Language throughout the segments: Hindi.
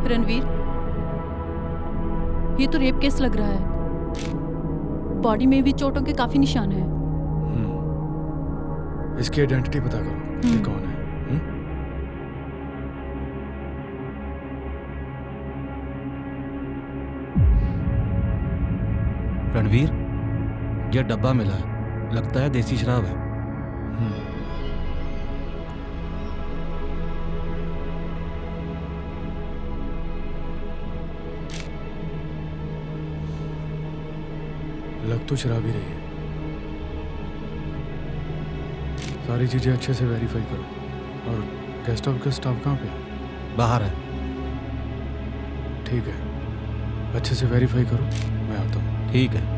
रणवीर, ये तो रेप केस लग रहा है। बॉडी में भी चोटों के काफी निशान हैं। इसकी आइडेंटिटी पता करो, ये कौन है? रणवीर, यह डब्बा मिला है, लगता है देसी शराब है। लग तो शराब ही रही है। सारी चीजें अच्छे से वेरीफाई करो। और गेस्ट हाउस का स्टाफ कहाँ पे है? बाहर है। ठीक है, अच्छे से वेरीफाई करो, मैं आता हूँ। ठीक है।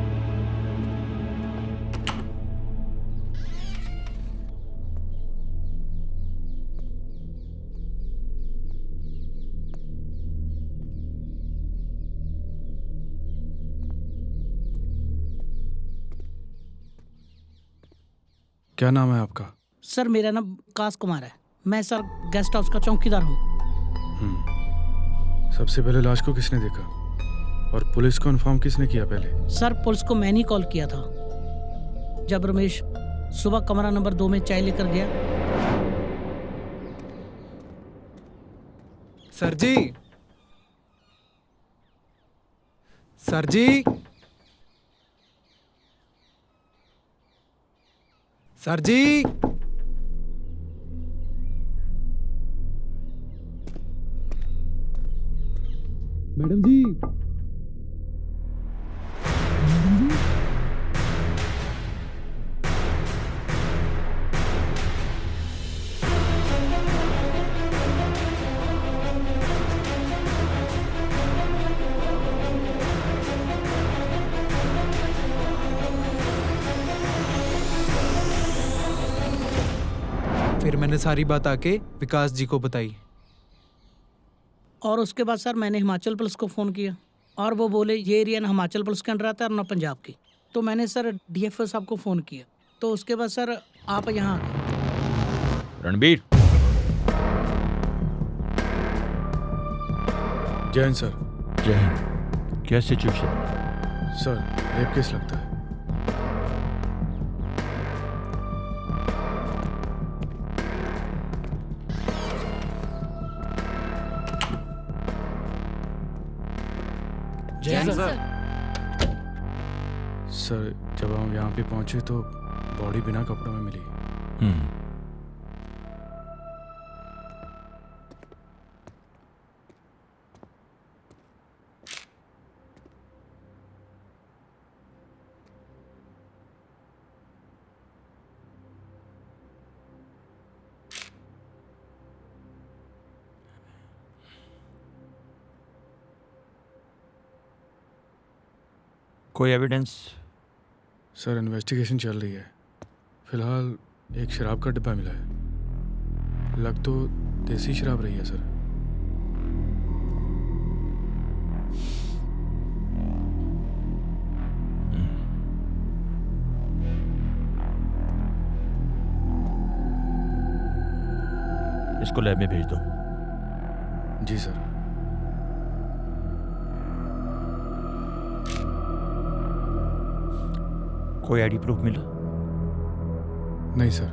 क्या नाम है आपका? सर मेरा नाम विकास कुमार है। मैं सर गेस्ट हाउस का चौकीदार हूँ। सबसे पहले लाश को किसने देखा और पुलिस को इन्फॉर्म किसने किया पहले? सर पुलिस को मैंने ही कॉल किया था जब रमेश सुबह कमरा नंबर 2 में चाय लेकर गया। सर जी, सर जी, सर जी, मैडम जी, फिर मैंने सारी बात आके विकास जी को बताई। और उसके बाद सर मैंने हिमाचल पुलिस को फ़ोन किया और वो बोले ये एरिया ना हिमाचल पुलिस के अंडर आता है और ना पंजाब की। तो मैंने सर डीएफओ साहब को फ़ोन किया, तो उसके बाद सर आप यहाँ आ गए। रणबीर। जय हिंद सर। जय हिंद। क्या सिचुएशन? सर रेप केस लगता है। सर जब हम यहाँ पे पहुंचे तो बॉडी बिना कपड़ों में मिली। कोई एविडेंस? सर इन्वेस्टिगेशन चल रही है। फिलहाल एक शराब का डिब्बा मिला है। लग तो देसी शराब रही है सर। इसको लैब में भेज दो। जी सर। कोई आईडी प्रूफ मिला? नहीं सर,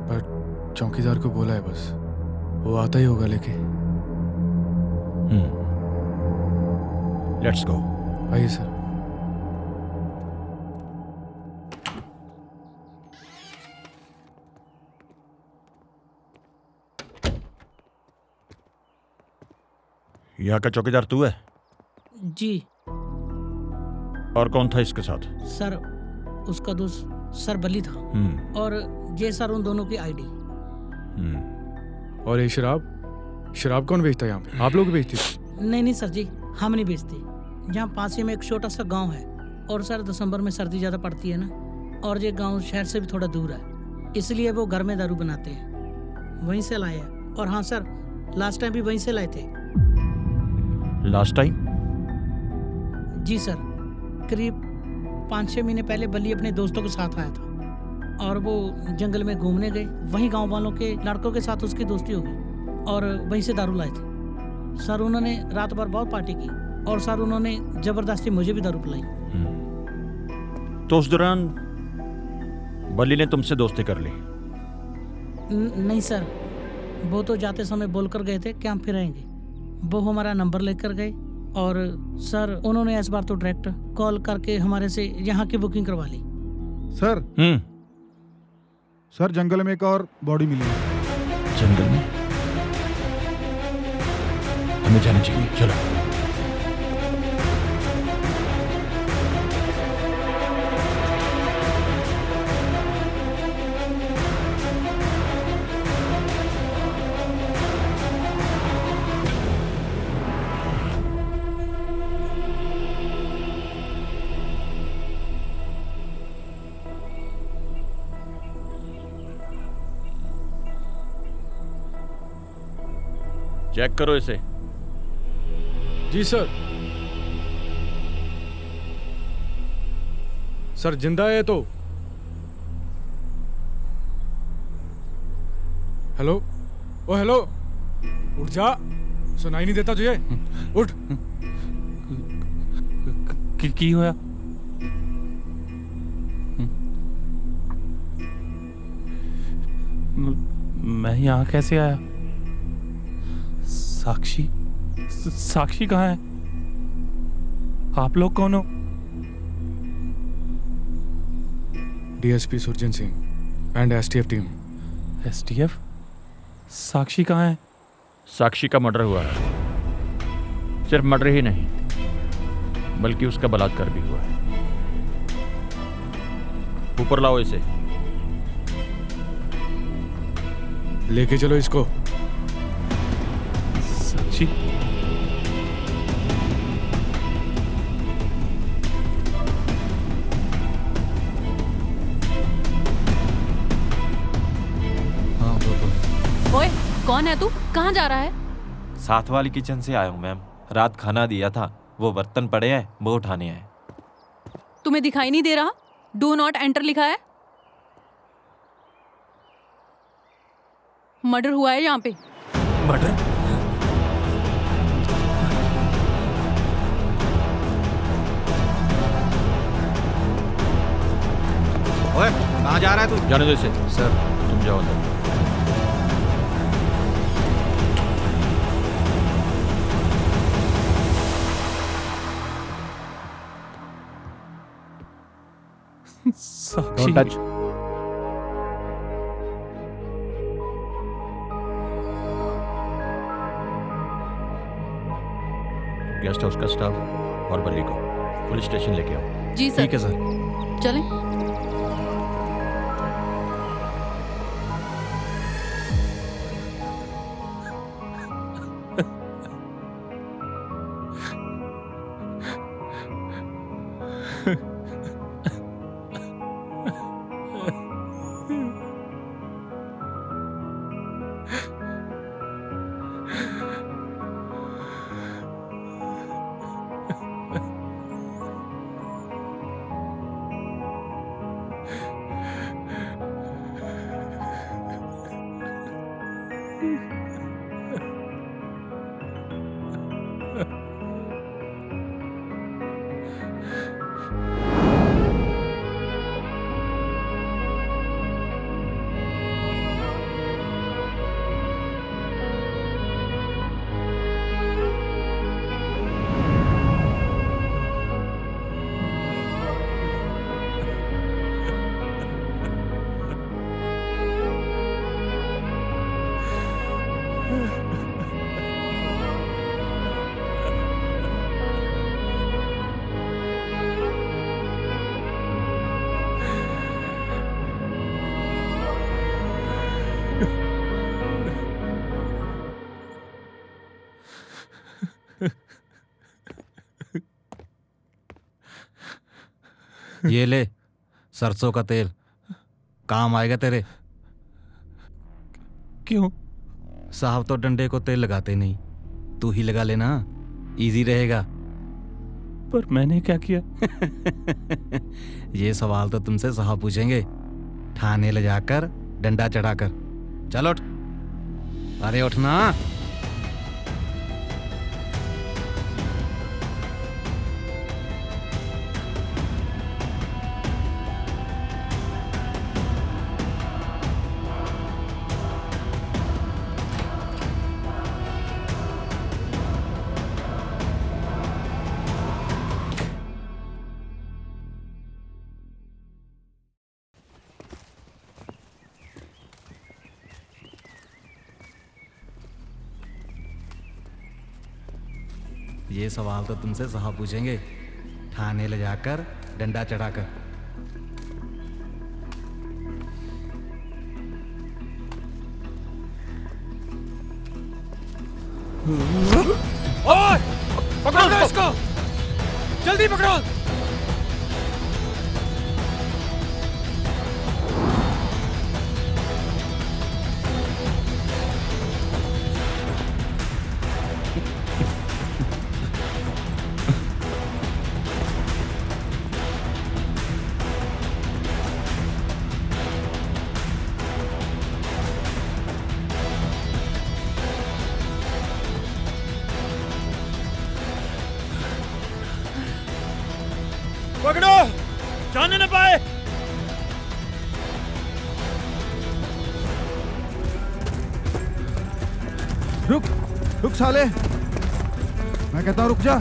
बट चौकीदार को बोला है बस, वो आता ही होगा लेके। Let's go. आइए सर। यहाँ का चौकीदार तू है? जी। और कौन था इसके साथ? सर उसका दोस्त सर बली था और ये सर उन दोनों की आईडी। और ये शराब कौन बेचता है यहाँ पे? आप लोग बेचते? नहीं सर जी, हम नहीं बेचते। यहाँ पास ही में एक छोटा सा गांव है और सर दिसंबर में सर्दी ज़्यादा पड़ती है ना, और ये गांव शहर से भी थोड़ा दूर है, इसलिए वो घर में दारू बनाते हैं, वहीं से लाए हैं। और हाँ सर, लास्ट टाइम भी वहीं से लाए थे। Last time? जी सर, करीब 5-6 महीने पहले बल्ली अपने दोस्तों के साथ आया था और वो जंगल में घूमने गए। वहीं गांव वालों के लड़कों के साथ उसकी दोस्ती हो गई और वहीं से दारू लाए थे। सर उन्होंने रात भर बहुत पार्टी की और सर उन्होंने जबरदस्ती मुझे भी दारू पिलाई। तो उस दौरान बल्ली ने तुमसे दोस्ती कर ली? नहीं सर, वो तो जाते समय बोलकर गए थे कि हम फिर आएंगे। वो हमारा नंबर लेकर गए और सर उन्होंने इस बार तो डायरेक्ट कॉल करके हमारे से यहाँ की बुकिंग करवा ली। सर सर जंगल में एक और बॉडी मिली है। जंगल में? हमें जाना चाहिए, चलो। चेक करो इसे। जी सर। सर जिंदा है तो। हेलो, ओ हेलो, उठ जा, सुनाई नहीं देता तुझे? उठ। की होया? मैं यहाँ कैसे आया? साक्षी कहाँ है? आप लोग कौन हो? DSP Surjan Singh and STF team. STF? Sakshi कहाँ है? साक्षी का मर्डर हुआ है। सिर्फ मर्डर ही नहीं, बल्कि उसका बलात्कार भी हुआ है। ऊपर लाओ इसे। लेके चलो इसको। साक्षी? हाँ वो तो। ओए, कौन है तू? कहाँ जा रहा है? साथ वाली किचन से आया हूँ मैम। रात खाना दिया था, वो बर्तन पड़े हैं, वो उठाने आए। तुम्हें दिखाई नहीं दे रहा? डू नॉट एंटर लिखा है। मर्डर हुआ है यहाँ पे। मर्डर? ओए, कहाँ जा रहा है तू? जाने दो इसे। सर। तुम जाओ अंदर। साक्षी? टच। गेस्ट हाउस का स्टाफ और बल्ली को पुलिस स्टेशन लेके आओ। जी सर। ठीक है सर। चलें। ये ले सरसों का तेल, काम आएगा तेरे। क्यों? साहब तो डंडे को तेल लगाते नहीं, तू ही लगा लेना, इजी रहेगा। पर मैंने क्या किया? ये सवाल तो तुमसे साहब पूछेंगे, थाने ले जाकर डंडा चढ़ाकर। चलो उठ। अरे उठना। ये सवाल तो तुमसे साहब पूछेंगे, थाने ले जाकर डंडा चढ़ाकर। ओए! पकड़ो इसको! जल्दी पकड़ो! पकड़ो! जाने न पाए! रुक रुक साले, मैं कहता हूँ रुक जा।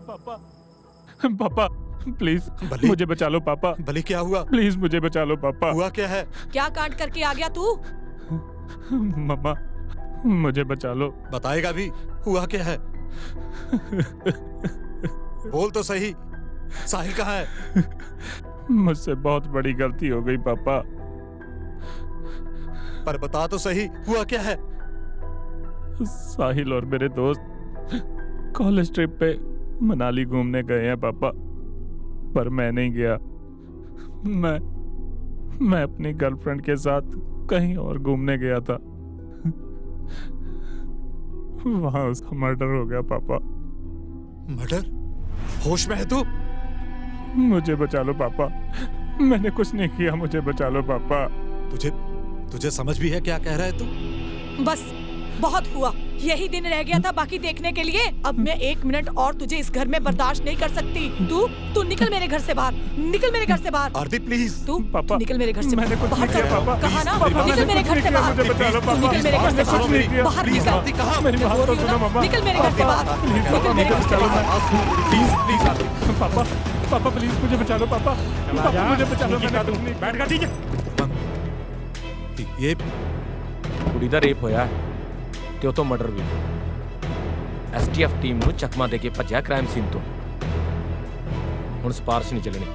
पापा, पापा प्लीज बली? मुझे बचा लो पापा, भले क्या हुआ? प्लीज मुझे बचा लो पापा। हुआ क्या है? क्या कांड करके आ गया तू? मम्मा मुझे बचा लो। बताएगा भी? हुआ क्या है? बोल तो सही, साहिल कहाँ है? मुझसे बहुत बड़ी गलती हो गई पापा। पर बता तो सही, हुआ क्या है? साहिल और मेरे दोस्त कॉलेज ट्रिप पे मनाली घूमने गए हैं पापा, पर मैं नहीं गया। मैं अपनी गर्लफ्रेंड के साथ कहीं और घूमने गया था। वहां उसका मर्डर हो गया पापा। मर्डर? होश में है तू? मुझे बचा लो पापा, मैंने कुछ नहीं किया, मुझे बचा लो पापा। तुझे समझ भी है क्या कह रहा है तू? बस बहुत हुआ, यही दिन रह गया था बाकी देखने के लिए। अब मैं 1 मिनट और तुझे इस घर में बर्दाश्त नहीं कर सकती। तू निकल मेरे घर से बाहर, निकल मेरे घर से बाहर। आरती प्लीज। तू पापा, निकल मेरे घर से मैंने कुछ बाहर। नहीं किया पापा। कहा ना, पापा, निकल मेरे घर से बाहर। मुझे बचा लो तू पापा। निकल मेरे घर से कुछ नहीं किया। बाहर प्लीज, निकल। आरती कहाँ? मेरी बात तो सुनो मम्मा। निकल मेरे घर से बाहर, निकल मेरे घर से बाहर। प्लीज आरती। पापा, पापा प्लीज मुझे बचा लो पापा, पापा मुझे बचा लो। बैठ कर दीजिए। ये ਕੁੜੀ ਦਾ ਰੇਪ ਹੋਇਆ ਤੇ ਉਹ ਤੋਂ ਮਰਡਰ ਵੀ। ਐਸਟੀਐਫ ਟੀਮ ਨੂੰ ਚਕਮਾ ਦੇ ਕੇ ਭੱਜਿਆ ਕ੍ਰਾਈਮ ਸੀਨ ਤੋਂ। ਹੁਣ ਸਪਾਰਸ਼ ਨਹੀਂ ਚੱਲਣੀ।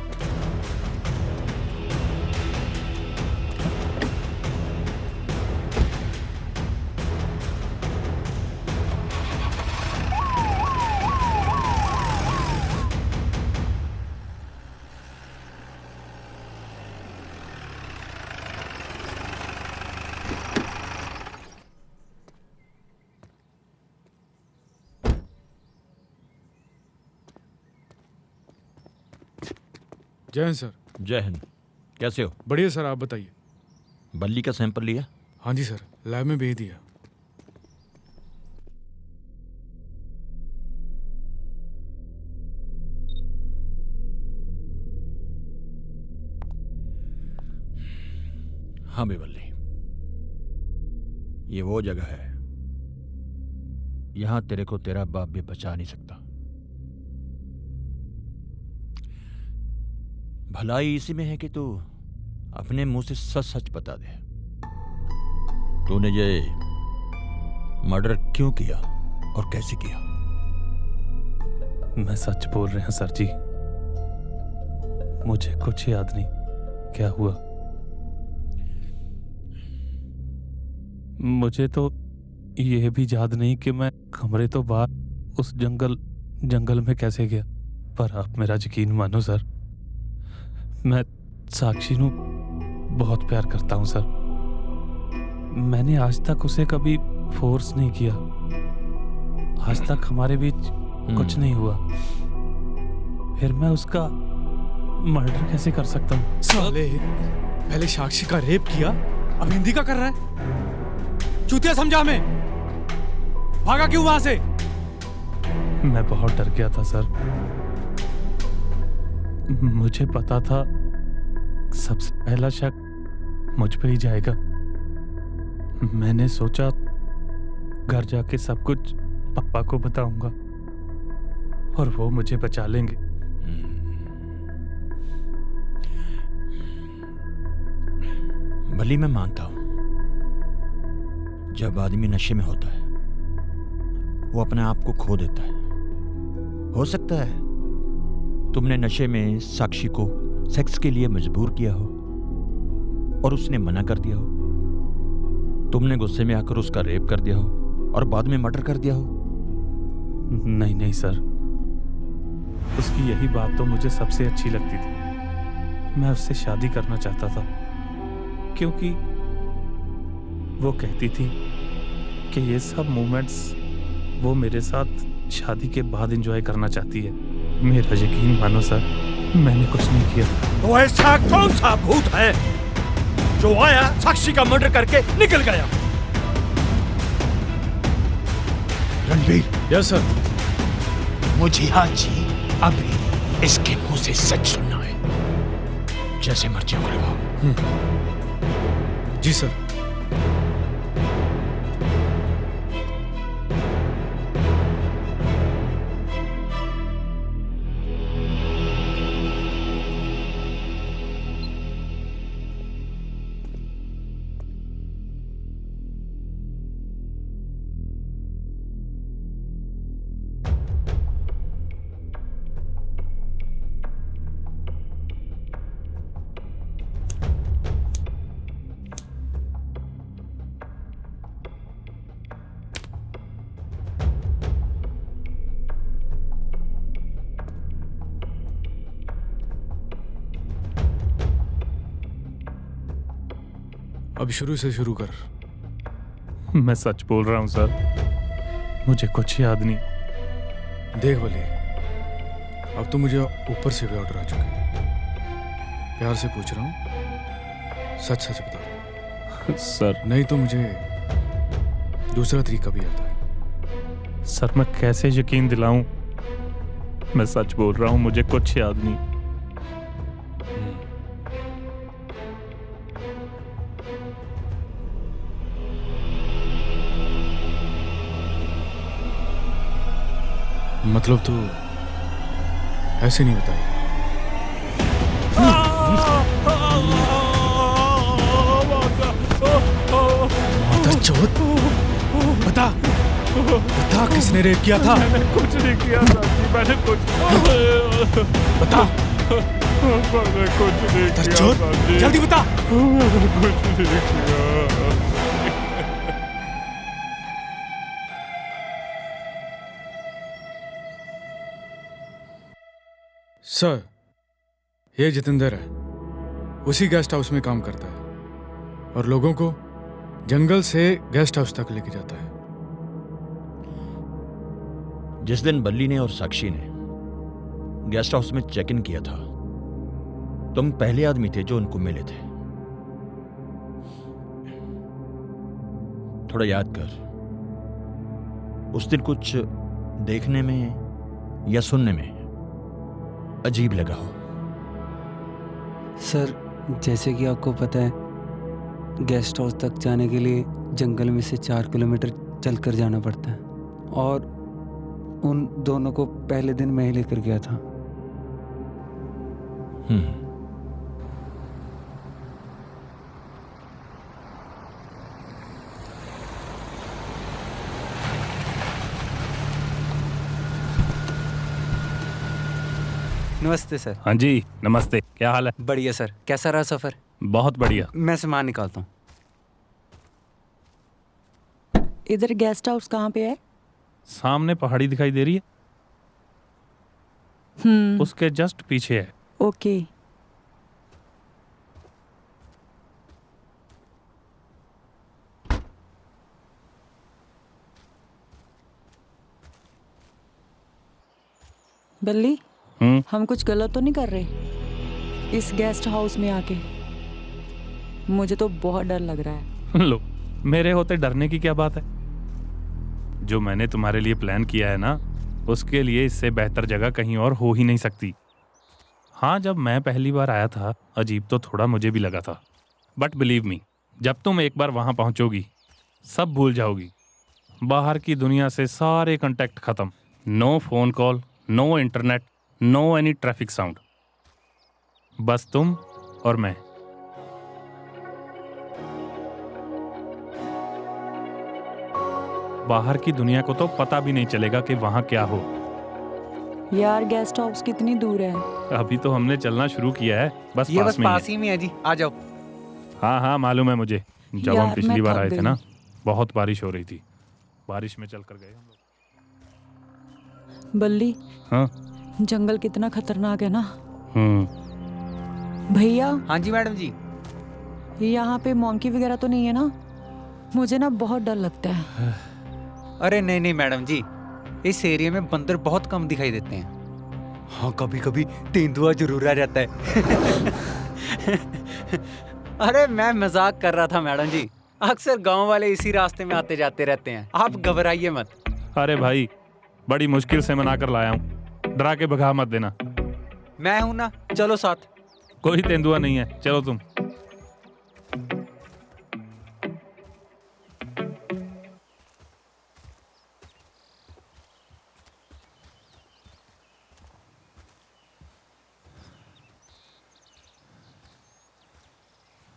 जय हिंद सर। जय हिंद। कैसे हो? बढ़िया सर, आप बताइए। बल्ली का सैंपल लिया? हाँ जी सर, लैब में भेज दिया। हाँ बे बल्ली, ये वो जगह है, यहां तेरे को तेरा बाप भी बचा नहीं सकता। भलाई इसी में है कि तू अपने मुंह से सच सच बता दे, तूने ये मर्डर क्यों किया और कैसे किया? मैं सच बोल रहे हैं सर जी, मुझे कुछ याद नहीं क्या हुआ। मुझे तो ये भी याद नहीं कि मैं कमरे तो बाहर उस जंगल में कैसे गया। पर आप मेरा यकीन मानो सर, मैं साक्षी नू बहुत प्यार करता हूं सर। मैंने आज तक उसे कभी फोर्स नहीं किया, आज तक हमारे बीच कुछ नहीं हुआ, फिर मैं उसका मर्डर कैसे कर सकता हूँ? साले, पहले साक्षी का रेप किया, अब हिंदी का कर रहा है। चूतिया समझा हमें, भागा क्यों वहां से? मैं बहुत डर गया था सर, मुझे पता था सबसे पहला शक मुझ पे ही जाएगा। मैंने सोचा घर जाके सब कुछ पापा को बताऊंगा और वो मुझे बचा लेंगे। भली मैं मानता हूं, जब आदमी नशे में होता है वो अपने आप को खो देता है। हो सकता है तुमने नशे में साक्षी को सेक्स के लिए मजबूर किया हो और उसने मना कर दिया हो। तुमने गुस्से में आकर उसका रेप कर दिया हो और बाद में मर्डर कर दिया हो। नहीं नहीं सर, उसकी यही बात तो मुझे सबसे अच्छी लगती थी। मैं उससे शादी करना चाहता था क्योंकि वो कहती थी कि ये सब मोमेंट्स वो मेरे साथ शादी के बाद एंजॉय करना चाहती है। मेरा यकीन मानो सर, मैंने कुछ नहीं किया। तो ऐसा कौन सा भूत है जो आया साक्षी का मर्डर करके निकल गया? रणवीर। Yes sir. मुझे आज ही अभी इसके मुंह से सच सुनना है, जैसे मर्जी खुलवाओ। जी सर। अब शुरू से शुरू कर। मैं सच बोल रहा हूं सर, मुझे कुछ याद नहीं। देख भले, अब तो मुझे ऊपर से भी ऑर्डर आ चुके हैं। प्यार से पूछ रहा हूं, सच सच बता सर। नहीं तो मुझे दूसरा तरीका भी आता है। सर मैं कैसे यकीन दिलाऊं? मैं सच बोल रहा हूं, मुझे कुछ याद नहीं। मतलब तो ऐसे नहीं बताएगा। चौथ, बता बता किसने रेप किया था? मैंने कुछ नहीं किया साथी, मैंने कुछ बता। मैंने कुछ नहीं किया साथी, जल्दी बता। कुछ नहीं किया। सर, ये जितेंद्र है, उसी गेस्ट हाउस में काम करता है और लोगों को जंगल से गेस्ट हाउस तक लेके जाता है। जिस दिन बल्ली ने और साक्षी ने गेस्ट हाउस में चेक इन किया था, तुम पहले आदमी थे जो उनको मिले थे। थोड़ा याद कर, उस दिन कुछ देखने में या सुनने में अजीब लगा हो। सर, जैसे कि आपको पता है, गेस्ट हाउस तक जाने के लिए जंगल में से 4 किलोमीटर चलकर जाना पड़ता है, और उन दोनों को पहले दिन मैं ही लेकर गया था। नमस्ते सर। हाँ जी, नमस्ते। क्या हाल है? बढ़िया सर। कैसा रहा सफ़र? बहुत बढ़िया। मैं सामान निकालता हूँ। इधर गेस्ट हाउस कहाँ पे है? सामने पहाड़ी दिखाई दे रही है, उसके जस्ट पीछे है। ओके। बल्ली, हम कुछ गलत तो नहीं कर रहे इस गेस्ट हाउस में आके? मुझे तो बहुत डर लग रहा है। लो, मेरे होते डरने की क्या बात है? जो मैंने तुम्हारे लिए प्लान किया है ना, उसके लिए इससे बेहतर जगह कहीं और हो ही नहीं सकती। हाँ, जब मैं पहली बार आया था, अजीब तो थोड़ा मुझे भी लगा था, बट बिलीव मी, जब तुम एक बार वहां पहुंचोगी, सब भूल जाओगी। बाहर की दुनिया से सारे कांटेक्ट खत्म। No phone call, no internet, no any traffic sound, बस तुम और मैं। बाहर की दुनिया को तो पता भी नहीं चलेगा कि वहां क्या हो। यार, गेस्ट हाउस कितनी दूर है? अभी तो हमने चलना शुरू किया है, बस ये पास बस में पास ही में है जी, आ जाओ। हाँ, मालूम है मुझे। जब यार, हम पिछली मैं बार थक आए थे गई। ना, बहुत बारिश हो रही थी। बारिश में चल कर गए हम लोग। बल्ली, हाँ? जंगल कितना खतरनाक है ना। भैया। हाँ जी मैडम जी। यहाँ पे मॉन्की वगैरह तो नहीं है ना? मुझे ना बहुत डर लगता है। अरे नहीं मैडम जी, इस एरिया में बंदर बहुत कम दिखाई देते हैं। हाँ, कभी कभी तेंदुआ जरूर आ जाता है। अरे मैं मजाक कर रहा था मैडम जी, अक्सर गांव वाले इसी रास्ते में आते जाते रहते हैं, आप घबराइए मत। अरे भाई, बड़ी मुश्किल से मना कर लाया हूँ, डरा के भगा मत देना। मैं हूं ना, चलो साथ। कोई तेंदुआ नहीं है, चलो तुम।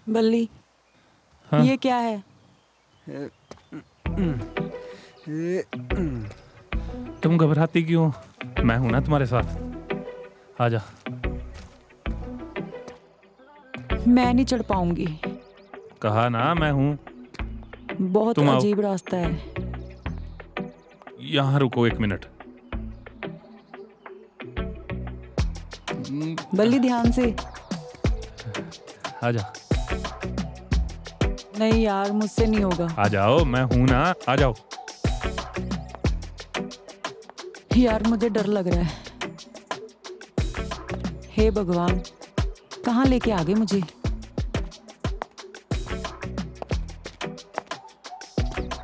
बल्ली, हाँ? ये क्या है? तुम घबराती क्यों? मैं हूं ना तुम्हारे साथ, आजा। मैं नहीं चढ़ पाऊंगी। कहा ना, मैं हूं। बहुत तुम आओ। अजीब रास्ता है। यहाँ रुको 1 मिनट। बल्ली, ध्यान से। आजा। नहीं यार, मुझसे नहीं होगा। आ जाओ, मैं हूं ना, आ जाओ। यार, मुझे डर लग रहा है। हे भगवान, कहाँ लेके आ गए मुझे?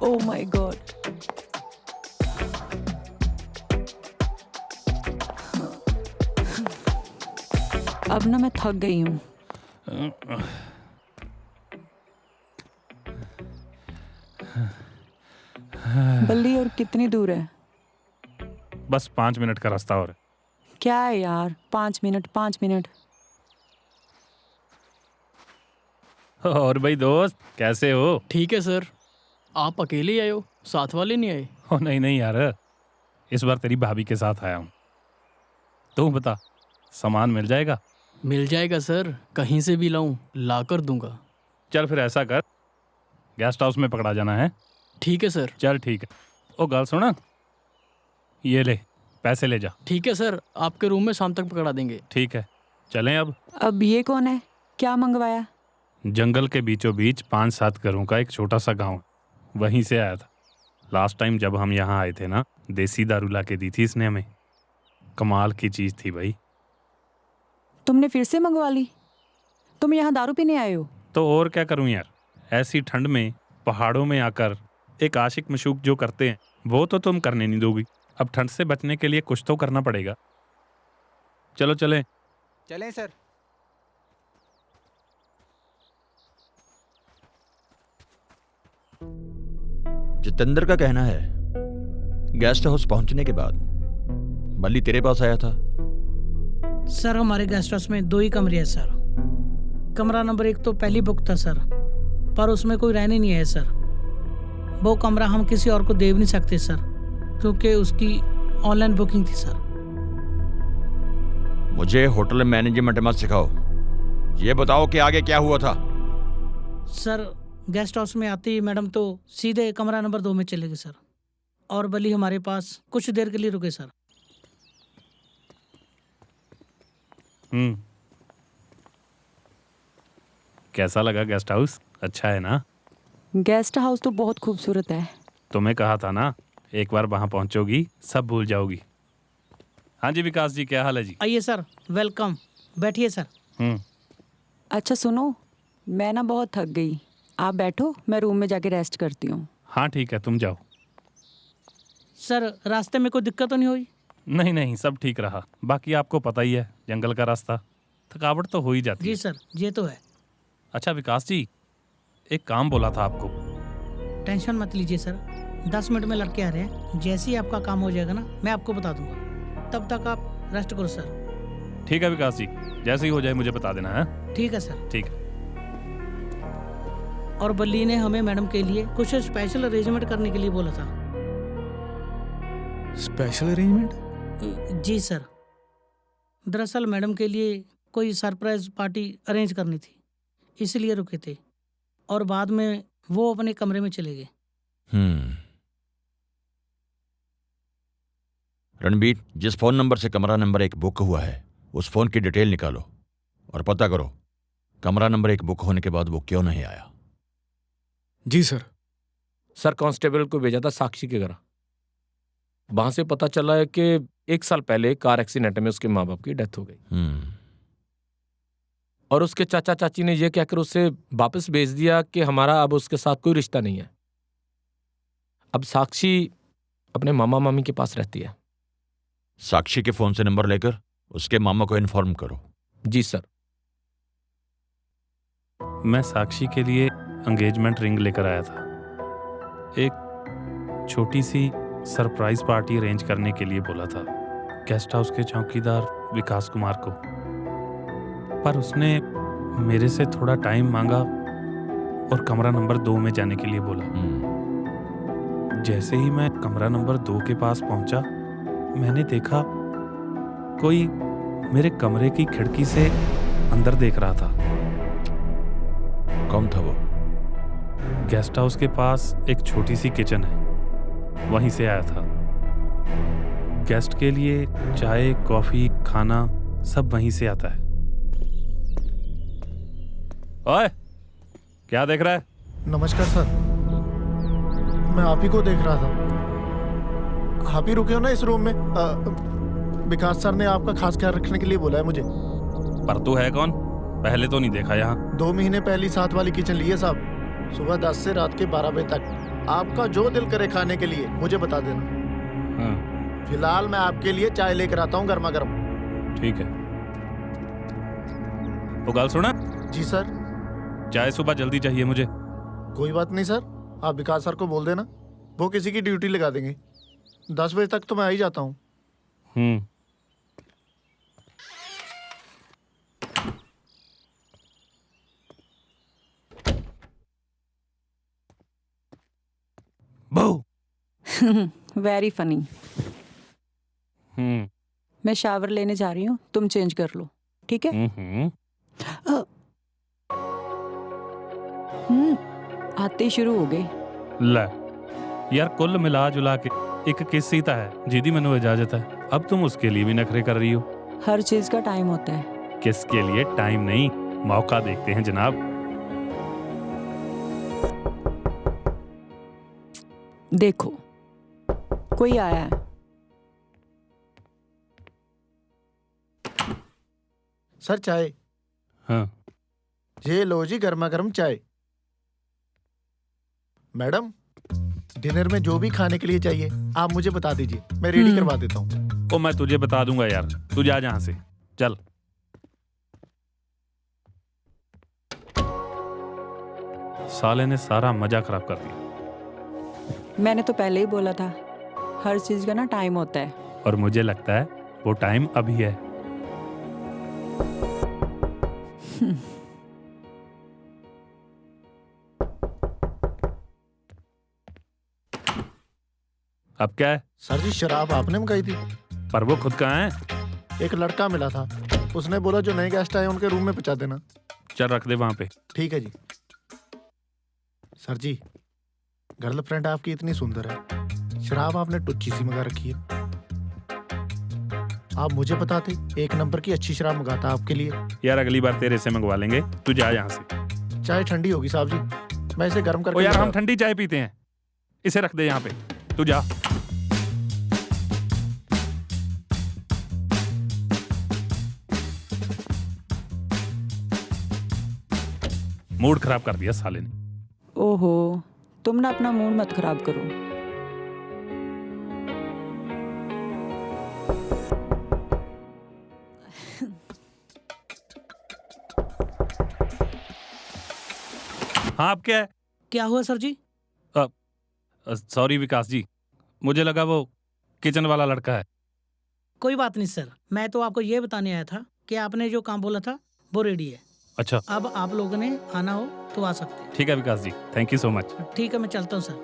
Oh my God. अब ना मैं थक गई हूँ। बल्ली, और कितनी दूर है? बस 5 मिनट का रास्ता और है। क्या है यार, 5 मिनट 5 मिनट। और भाई दोस्त, कैसे हो? ठीक है सर। आप अकेले ही आए हो, साथ वाले नहीं आए? ओ नहीं यार, इस बार तेरी भाभी के साथ आया हूँ। तू बता, सामान मिल जाएगा? मिल जाएगा सर, कहीं से भी लाऊं, ला कर दूंगा। चल फिर ऐसा कर, गेस्ट हाउस में पकड़ा जाना है। ठीक है सर। चल ठीक है। ओ गाल सुना, ये ले, पैसे ले जा। ठीक है सर, आपके रूम में शाम तक पकड़ा देंगे। ठीक है, चलें अब। अब ये कौन है? क्या मंगवाया? जंगल के बीचों बीच 5-7 घरों का एक छोटा सा गांव, वहीं से आया था। लास्ट टाइम जब हम यहाँ आए थे ना, देसी दारू ला के दी थी इसने हमें। कमाल की चीज थी भाई। तुमने फिर से मंगवा ली? तुम यहाँ दारू पीने आए हो? तो और क्या करूं यार, ऐसी ठंड में पहाड़ों में आकर एक आशिक मशूक जो करते हैं वो तो तुम करने नहीं दोगी। अब ठंड से बचने के लिए कुछ तो करना पड़ेगा। चलो चलें। चलें सर। जितेंद्र का कहना है गेस्ट हाउस पहुंचने के बाद बल्ली तेरे पास आया था। सर हमारे गेस्ट हाउस में 2 ही कमरे हैं सर। कमरा नंबर 1 तो पहली बुक था सर, पर उसमें कोई रहने नहीं है सर। वो कमरा हम किसी और को दे भी नहीं सकते सर, क्योंकि उसकी ऑनलाइन बुकिंग थी सर। मुझे होटल मैनेजमेंट मत सिखाओ, ये बताओ कि आगे क्या हुआ था। सर गेस्ट हाउस में आती ही मैडम तो सीधे कमरा नंबर 2 में चले गए सर, और बली हमारे पास कुछ देर के लिए रुके सर। कैसा लगा गेस्ट हाउस? अच्छा है ना? गेस्ट हाउस तो बहुत खूबसूरत है। तुम्हें कहा था ना, एक बार वहां पहुंचोगी सब भूल जाओगी। हाँ जी विकास जी, क्या हाल है जी? आइए सर, वेलकम, बैठिए सर। अच्छा सुनो, मैं ना बहुत थक गई, आप बैठो, मैं रूम में जाके रेस्ट करती हूँ। हाँ ठीक है, तुम जाओ। सर रास्ते में कोई दिक्कत तो नहीं हुई? नहीं नहीं, सब ठीक रहा। बाकी आपको पता ही है, जंगल का रास्ता, थकावट तो हो ही जाती है। जी सर, ये तो है। अच्छा विकास जी, एक काम बोला था आपको। टेंशन मत लीजिए सर, 10 मिनट में लड़के आ रहे हैं। जैसे ही आपका काम हो जाएगा ना, मैं आपको बता दूंगा, तब तक आप रेस्ट करो सर। ठीक है विकास जी, जैसे ही हो जाए मुझे बता देना है। ठीक है सर। ठीक है। और बल्ली ने हमें मैडम के लिए कुछ स्पेशल अरेंजमेंट करने के लिए बोला था। Special arrangement? जी सर, दरअसल मैडम के लिए कोई सरप्राइज पार्टी अरेंज करनी थी, इसलिए रुके थे, और बाद में वो अपने कमरे में चले गए। रणबीर, जिस फोन नंबर से कमरा नंबर 1 बुक हुआ है उस फोन की डिटेल निकालो और पता करो कमरा नंबर 1 बुक होने के बाद वो क्यों नहीं आया। जी सर। सर कांस्टेबल को भेजा था साक्षी के घर। वहां से पता चला है कि 1 साल पहले कार एक्सीडेंट में उसके माँ बाप की डेथ हो गई, और उसके चाचा चाची ने यह कहकर उसे वापस भेज दिया कि हमारा अब उसके साथ कोई रिश्ता नहीं है। अब साक्षी अपने मामा मामी के पास रहती है। साक्षी के फोन से नंबर लेकर उसके मामा को इन्फॉर्म करो। जी सर। मैं साक्षी के लिए एंगेजमेंट रिंग लेकर आया था, एक छोटी सी सरप्राइज पार्टी अरेंज करने के लिए बोला था गेस्ट हाउस के चौकीदार विकास कुमार को, पर उसने मेरे से थोड़ा टाइम मांगा और कमरा नंबर 2 में जाने के लिए बोला। जैसे ही मैं कमरा नंबर 2 के पास पहुंचा, मैंने देखा कोई मेरे कमरे की खिड़की से अंदर देख रहा था। कौन था वो? गेस्ट हाउस के पास एक छोटी सी किचन है, वहीं से आया था। गेस्ट के लिए चाय कॉफी खाना सब वहीं से आता है। ओए, क्या देख रहा है? नमस्कार सर, मैं आप ही को देख रहा था। आप ही रुके हो ना इस रूम में? विकास सर ने आपका खास ख्याल रखने के लिए बोला है मुझे। पर तू है कौन? पहले तो नहीं देखा यहाँ। 2 महीने पहले साथ वाली किचन ली है साहब, सुबह 10 से रात के 12 बजे तक। आपका जो दिल करे खाने के लिए मुझे बता देना। फिलहाल मैं आपके लिए चाय लेकर आता हूँ गर्मा गर्म। ठीक है। वो गाल सुना? जी सर। चाय सुबह जल्दी चाहिए मुझे। कोई बात नहीं सर, आप विकास सर को बोल देना, वो किसी की ड्यूटी लगा देंगे। 10 बजे तक तो मैं आ ही जाता हूँ। Very funny. मैं शावर लेने जा रही हूँ, तुम चेंज कर लो, ठीक है? आते ही शुरू हो गए। ले यार, कुल मिला जुला के एक किस सीता है जिदी मैनू इजाजत है, अब तुम उसके लिए भी नखरे कर रही हो। हर चीज का टाइम होता है। किसके लिए टाइम नहीं, मौका देखते हैं जनाब। देखो कोई आया है। सर चाय। हाँ ये लो जी गर्मा गर्म चाय। मैडम, डिनर में जो भी खाने के लिए चाहिए आप मुझे बता दीजिए, मैं रेडी करवा देता हूँ। ओ मैं तुझे बता दूंगा यार, तू जा जहां से, चल। साले ने सारा मजा खराब कर दिया। मैंने तो पहले ही बोला था, हर चीज का ना टाइम होता है। और मुझे लगता है वो टाइम अभी है। अब क्या है? सर जी शराब आपने मंगाई थी। पर वो खुद कहाँ है? एक लड़का मिला था, उसने बोला जो नए गेस्ट आए उनके रूम में पहुंचा देना। चल रख दे वहां पे। ठीक है जी। सर जी, गर्लफ्रेंड आपकी इतनी सुंदर है, शराब आपने टुच्ची सी मंगा रखी है। आप मुझे बताते, एक नंबर की अच्छी शराब मंगाता आपके लिए। यार अगली बार तेरे से मंगवा लेंगे, तू जा यहाँ से। चाय ठंडी होगी साहब जी, मैं इसे गर्म करके। ओ यार हम ठंडी चाय पीते हैं, इसे रख दे यहाँ पे, तू जा। मूड खराब कर दिया साले ने। ओहो, तुम ना अपना मूड मत खराब करो। हाँ अब क्या है? क्या हुआ सर जी? सॉरी विकास जी, मुझे लगा वो किचन वाला लड़का है। कोई बात नहीं सर, मैं तो आपको ये बताने आया था कि आपने जो काम बोला था वो रेडी है। अच्छा, अब आप लोगों ने आना हो तो आ सकते हैं। ठीक है विकास जी, थैंक यू सो मच। ठीक है, मैं चलता हूँ सर।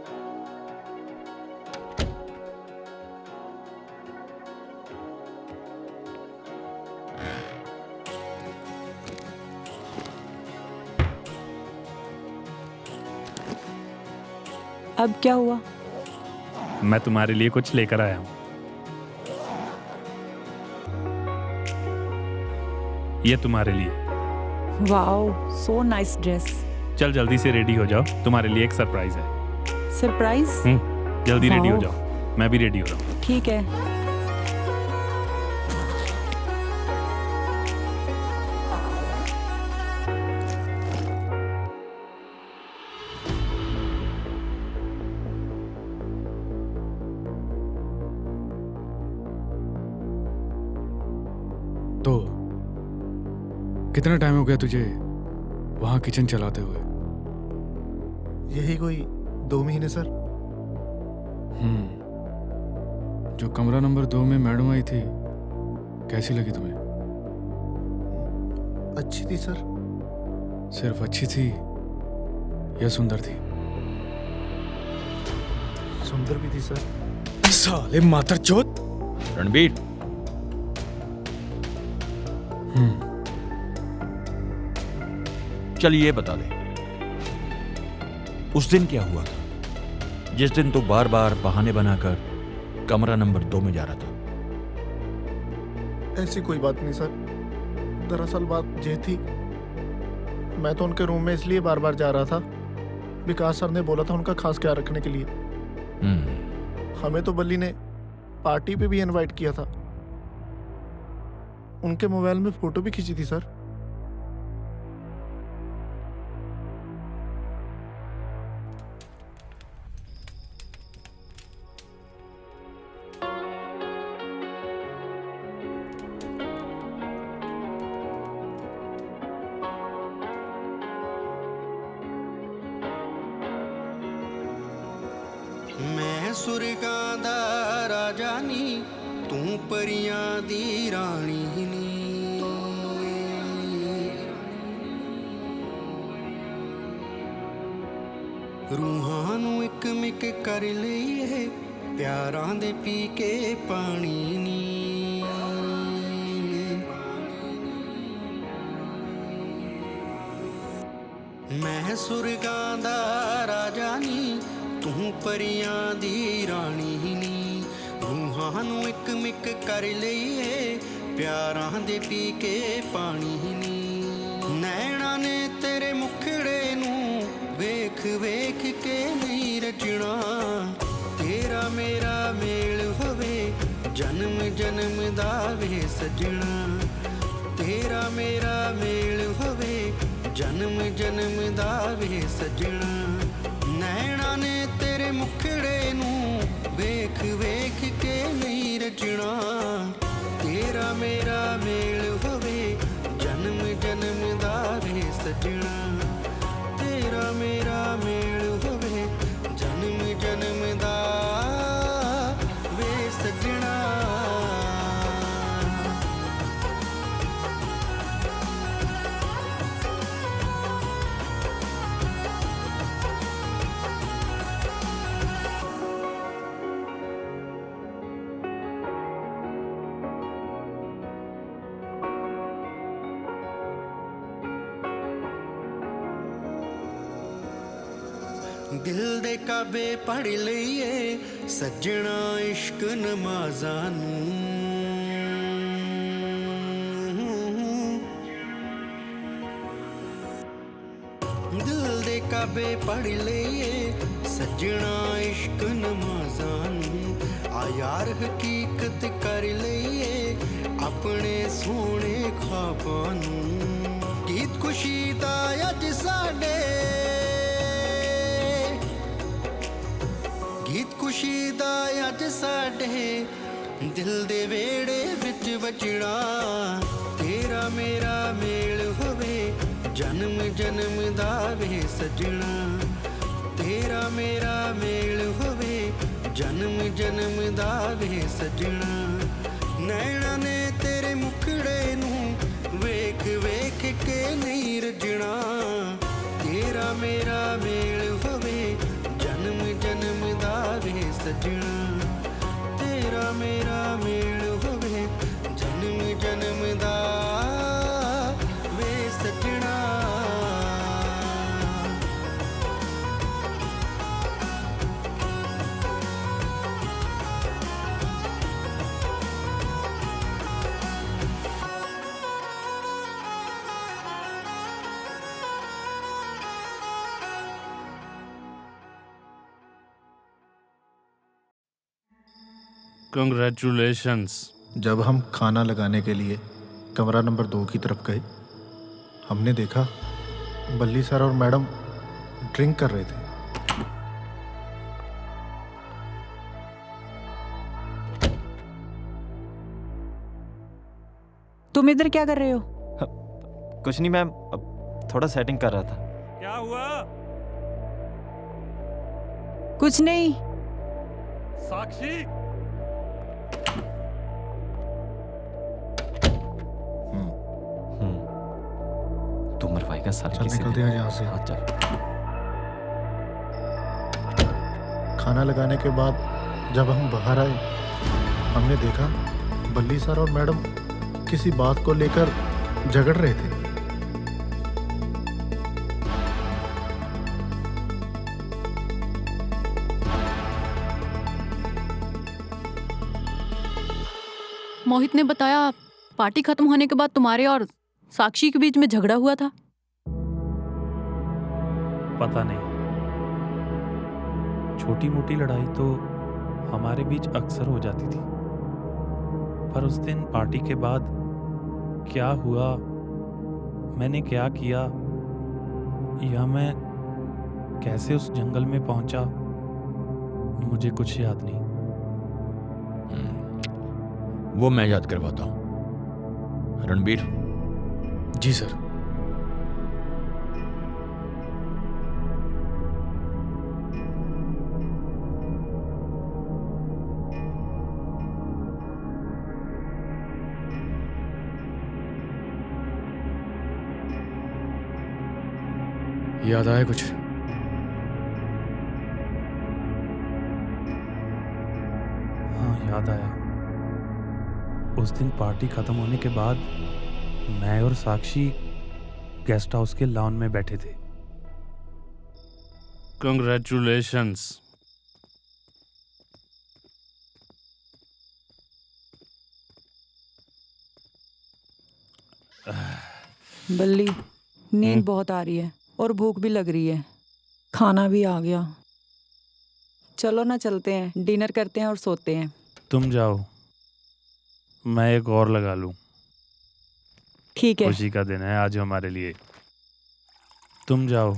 अब क्या हुआ? मैं तुम्हारे लिए कुछ लेकर आया हूँ। ये तुम्हारे लिए। Wow, so nice dress. चल जल्दी से रेडी हो जाओ, तुम्हारे लिए एक सरप्राइज है। सरप्राइज? जल्दी रेडी हो जाओ, मैं भी रेडी हो रहा हूँ। ठीक है। तो कितना टाइम हो गया तुझे वहां किचन चलाते हुए? यही कोई 2 महीने सर। जो कमरा नंबर 2 में मैडम आई थी, कैसी लगी तुम्हें? अच्छी थी सर। सिर्फ अच्छी थी या सुंदर थी? सुंदर भी थी सर। साले मातरचोद। रणबीर, चल ये बता दे, उस दिन क्या हुआ था जिस दिन तू बार बार बहाने बनाकर कमरा नंबर 2 में जा रहा था? ऐसी कोई बात नहीं सर, दरअसल बात ये थी, मैं तो उनके रूम में इसलिए बार बार जा रहा था, विकास सर ने बोला था उनका खास ख्याल रखने के लिए। हमें तो बल्ली ने पार्टी पे भी इनवाइट किया था, उनके मोबाइल में फोटो भी खींची थी सर। मैं सुरगां दा राजा नी, तू परियां दी रानी नी। रूहां नू इक मिक कर लईए, प्यारां दे पी के पानी नी। मैं सुरगां दा राजा नी, तू परियां दी रानी नी। रूहां नू इक मिक कर लईए, प्यारां दे पी के पानी नी। नैना ने तेरे मुखड़े नू वेख वेख के नहीं रचना, तेरा मेरा मेल होवे जन्म जन्म दा वे सजना। तेरा मेरा मेल होवे जन्म जन्म दा वे सजना नैना ने तेरे मुखड़े नू वेख वेख के नहीं रचना तेरा मेरा मेल होवे जन्म जन्म दा वे सजना तेरा मेरा मेल होवे जन्म जन्म दा वे सजना दिल दे काबे पढ़ लईए सज्जना इश्क नमाज़ां नूं दिल दे काबे पढ़ लईए सज्जना इश्क नमाज़ां नूं आ यार हकीकत कर लईए अपने सोने ख्वाबां नूं गीत खुशी दा अज साडे गीत खुशी दा अज साडे दिल दे वेड़े विच वचना तेरा मेरा मेल होवे जन्म जन्म दा वे सजना तेरा मेरा मेल होवे जन्म जन्म दा वे सजना नैना ने तेरे मुखड़े नू वेख वेख के नहीं रजना तेरा मेरा मेल होवे जन्म जन्म दा वे सजना तेरा मेरा मेल होवे जन्म जन्म दा वे सजना कंग्रेचुलेशंस। जब हम खाना लगाने के लिए कमरा नंबर 2 की तरफ गए हमने देखा बल्ली सर और मैडम ड्रिंक कर रहे थे। तुम इधर क्या कर रहे हो? कुछ नहीं मैम, थोड़ा सेटिंग कर रहा था। क्या हुआ? कुछ नहीं। साक्षी, तू मरवाएगा साले चल किसी निकलते दिन। हैं यहाँ से। हाँ चल। खाना लगाने के बाद जब हम बाहर आए हमने देखा बल्ली सर और मैडम किसी बात को लेकर झगड़ रहे थे। मोहित ने बताया पार्टी खत्म होने के बाद तुम्हारे और साक्षी के बीच में झगड़ा हुआ था। पता नहीं, छोटी मोटी लड़ाई तो हमारे बीच अक्सर हो जाती थी, पर उस दिन पार्टी के बाद क्या हुआ, मैंने क्या किया या मैं कैसे उस जंगल में पहुंचा, मुझे कुछ याद नहीं। वो मैं याद करवाता हूँ। रणबीर। जी सर। याद आया कुछ? हाँ याद आया, उस दिन पार्टी खत्म होने के बाद मैं और साक्षी गेस्ट हाउस के लॉन में बैठे थे। कंग्रेचुलेशंस। बल्ली, नींद बहुत आ रही है और भूख भी लग रही है, खाना भी आ गया। चलो ना, चलते हैं, डिनर करते हैं और सोते हैं। तुम जाओ, मैं एक और लगा लूं। ठीक है। खुशी का दिन है आज हमारे लिए। तुम जाओ।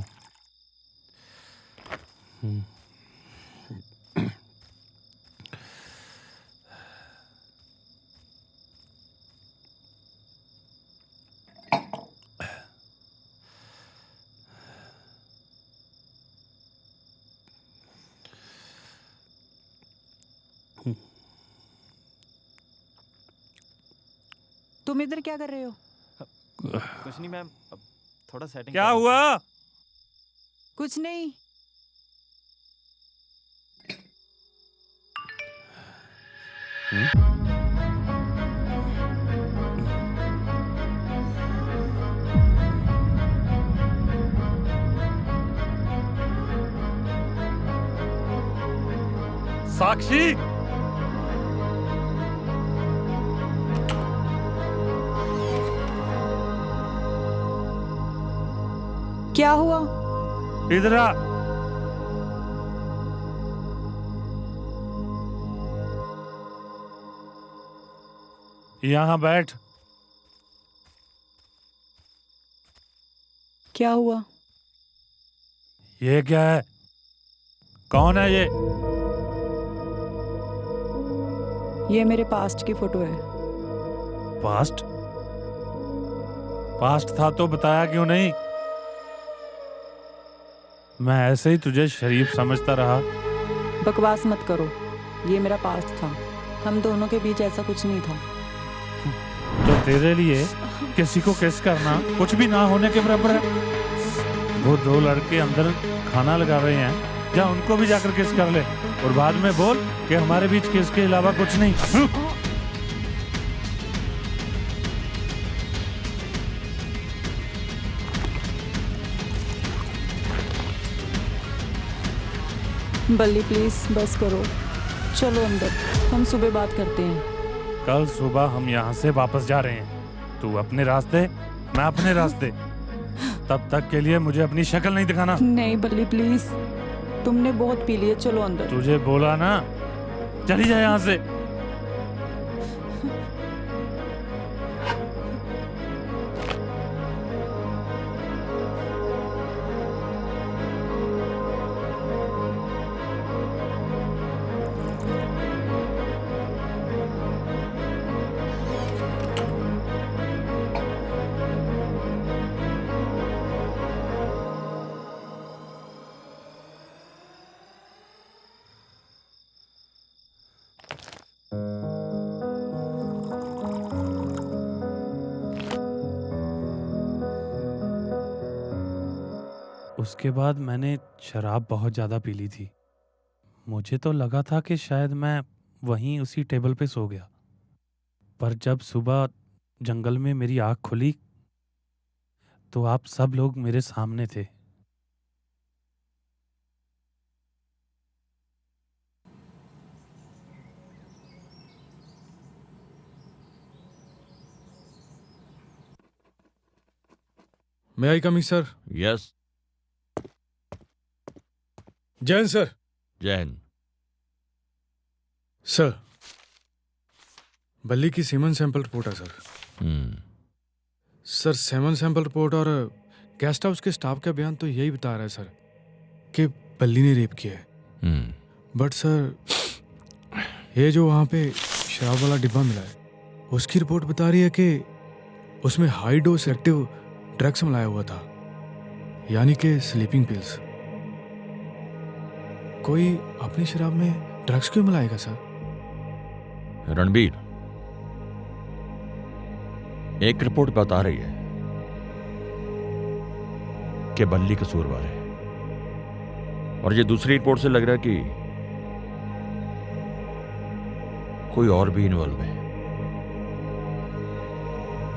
तुम इधर क्या कर रहे हो? कुछ नहीं मैम, अब थोड़ा सेटिंग। क्या हुआ? कुछ नहीं। साक्षी, क्या हुआ? इधर आ। यहाँ बैठ। क्या हुआ? ये क्या है? कौन है ये? ये मेरे पास्ट की फोटो है। पास्ट? पास्ट था तो बताया क्यों नहीं? मैं ऐसे ही तुझे शरीफ समझता रहा। बकवास मत करो, ये मेरा पास्ट था। हम दोनों के बीच ऐसा कुछ नहीं था। तो तेरे लिए किसी को किस करना कुछ भी ना होने के बराबर है। वो दो लड़के अंदर खाना लगा रहे हैं, जा उनको भी जाकर किस कर ले और बाद में बोल कि हमारे बीच किस के अलावा कुछ नहीं। बल्ली प्लीज बस करो, चलो अंदर, हम सुबह बात करते हैं। कल सुबह हम यहाँ से वापस जा रहे हैं। तू अपने रास्ते, मैं अपने रास्ते। तब तक के लिए मुझे अपनी शक्ल नहीं दिखाना। नहीं बल्ली प्लीज, तुमने बहुत पी लिया, चलो अंदर। तुझे बोला ना, चली जा यहाँ से। उसके बाद मैंने शराब बहुत ज़्यादा पी ली थी। मुझे तो लगा था कि शायद मैं वहीं उसी टेबल पे सो गया, पर जब सुबह जंगल में मेरी आँख खुली तो आप सब लोग मेरे सामने थे। May I come in, sir? Yes. Jain sir. Jain. Sir, बल्ली की सीमन सैंपल रिपोर्ट है sir. Sir, semen sample report और गेस्ट हाउस के स्टाफ का बयान तो यही बता रहा है सर कि बल्ली ने रेप किया है। बट सर, ये जो वहाँ पे शराब वाला डिब्बा मिला है, उसकी रिपोर्ट बता रही है कि उसमें हाई डोज एक्टिव ड्रग्स मिलाया हुआ था, यानी कि स्लीपिंग पिल्स। कोई अपनी शराब में ड्रग्स क्यों मिलाएगा सर? रणबीर, एक रिपोर्ट बता रही है कि बल्ली कसूरवार है, और ये दूसरी रिपोर्ट से लग रहा है कि कोई और भी इन्वॉल्व है।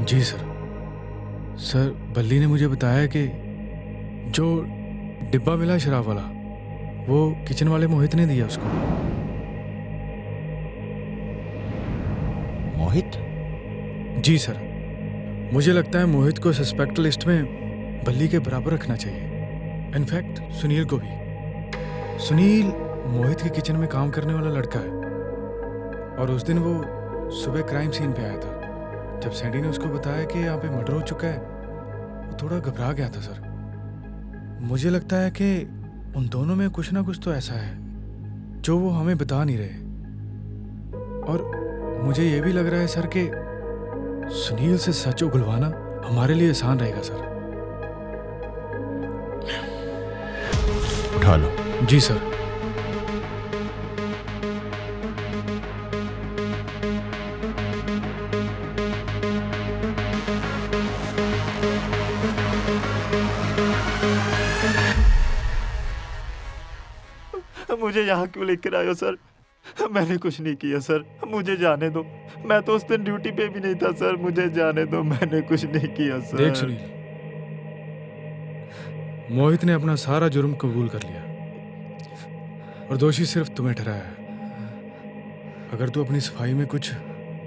जी सर। सर, बल्ली ने मुझे बताया कि जो डिब्बा मिला शराब वाला, वो किचन वाले मोहित ने दिया उसको। मोहित? जी सर, मुझे लगता है मोहित को सस्पेक्ट लिस्ट में बल्ली के बराबर रखना चाहिए। इनफैक्ट सुनील को भी। सुनील मोहित के किचन में काम करने वाला लड़का है, और उस दिन वो सुबह क्राइम सीन पे आया था। जब सैंडी ने उसको बताया कि यहाँ पे मर्डर हो चुका है, वो थोड़ा घबरा गया था सर। मुझे लगता है कि उन दोनों में कुछ ना कुछ तो ऐसा है जो वो हमें बता नहीं रहे। और मुझे ये भी लग रहा है सर कि सुनील से सच उगलवाना हमारे लिए आसान रहेगा सर। उठा लो। जी सर। मुझे यहाँ क्यों लेकर आए हो सर? मैंने कुछ नहीं किया सर, मुझे जाने दो। मैं तो उस दिन ड्यूटी पे भी नहीं था सर, मुझे जाने दो, मैंने कुछ नहीं किया सर। देख सुनील, मोहित ने अपना सारा जुर्म कबूल कर लिया और दोषी सिर्फ तुम्हें ठहराया है। अगर तू अपनी सफाई में कुछ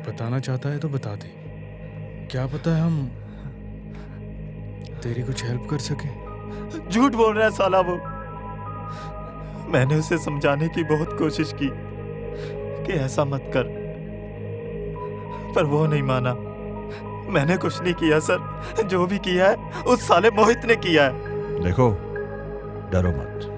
बताना चाहता है तो बता दे, क्या पता हम तेरी कुछ हेल्प कर सके। झूठ बोल रहा है साला वो। मैंने उसे समझाने की बहुत कोशिश की कि ऐसा मत कर, पर वो नहीं माना। मैंने कुछ नहीं किया सर, जो भी किया है उस साले मोहित ने किया है। देखो, डरो मत,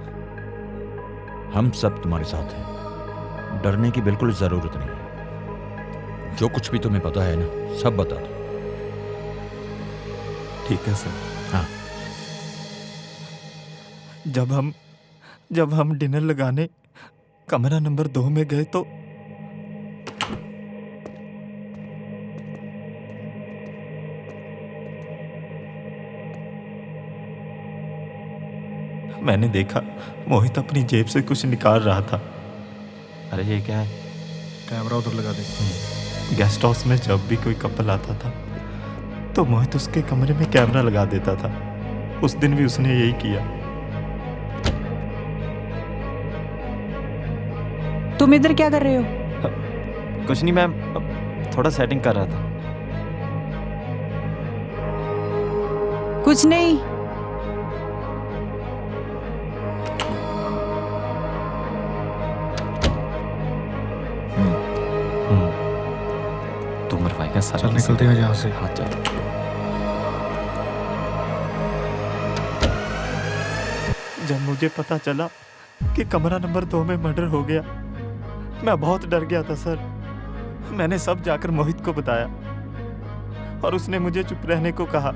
हम सब तुम्हारे साथ हैं, डरने की बिल्कुल जरूरत नहीं है। जो कुछ भी तुम्हें पता है ना, सब बता दो। ठीक है सर। हाँ। जब हम डिनर लगाने कमरा नंबर 2 में गए तो मैंने देखा मोहित अपनी जेब से कुछ निकाल रहा था। अरे ये क्या है? कैमरा उधर लगा दे। गेस्ट हाउस में जब भी कोई कपल आता था तो मोहित उसके कमरे में कैमरा लगा देता था। उस दिन भी उसने यही किया। तुम इधर क्या कर रहे हो? कुछ नहीं मैम, थोड़ा सेटिंग कर रहा था। कुछ नहीं। तुम मरवाएगा सारा। चल निकलते हैं यहाँ से। हाँ चल। जब मुझे पता चला कि कमरा नंबर 2 में मर्डर हो गया, मैं बहुत डर गया था सर। मैंने सब जाकर मोहित को बताया और उसने मुझे चुप रहने को कहा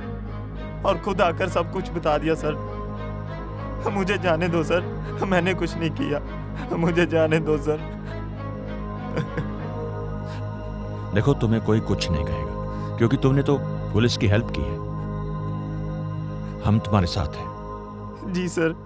और खुद आकर सब कुछ बता दिया सर। मुझे जाने दो सर, मैंने कुछ नहीं किया, मुझे जाने दो सर। देखो, तुम्हें कोई कुछ नहीं कहेगा क्योंकि तुमने तो पुलिस की हेल्प की है। हम तुम्हारे साथ हैं। जी sir.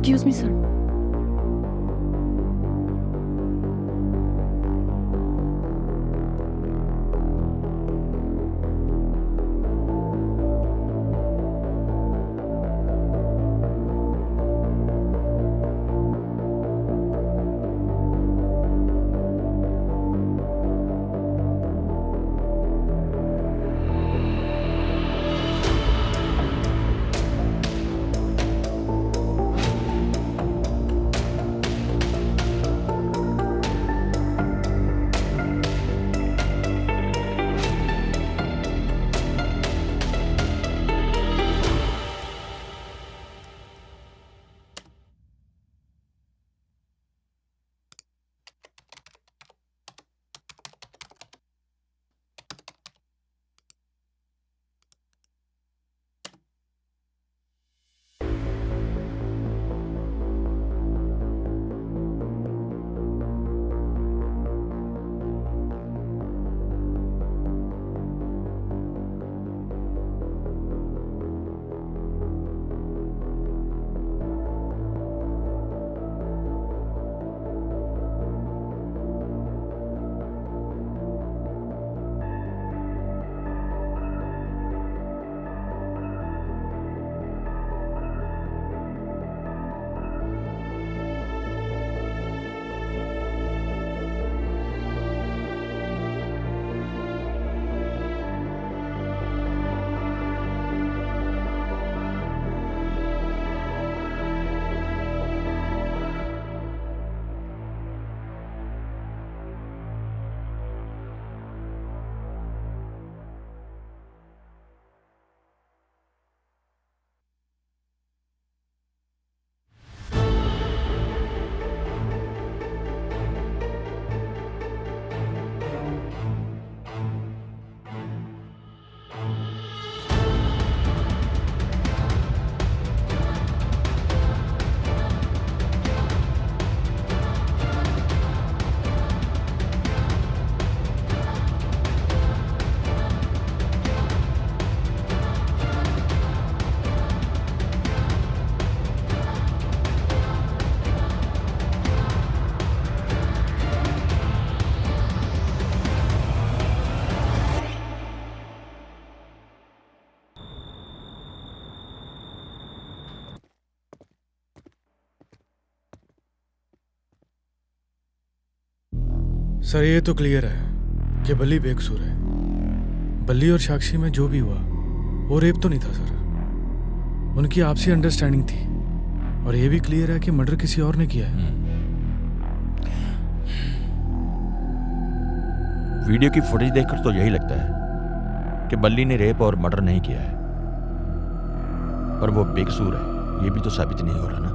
Excuse me, sir. Sir ये तो क्लियर है कि बल्ली बेकसूर है। बल्ली और साक्षी में जो भी हुआ वो रेप तो नहीं था सर, उनकी आपसी अंडरस्टैंडिंग थी। और ये भी क्लियर है कि मर्डर किसी और ने किया है। वीडियो की फुटेज देखकर तो यही लगता है कि बल्ली ने रेप और मर्डर नहीं किया है, पर वो बेकसूर है, ये भी तो साबित नहीं हो रहा ना।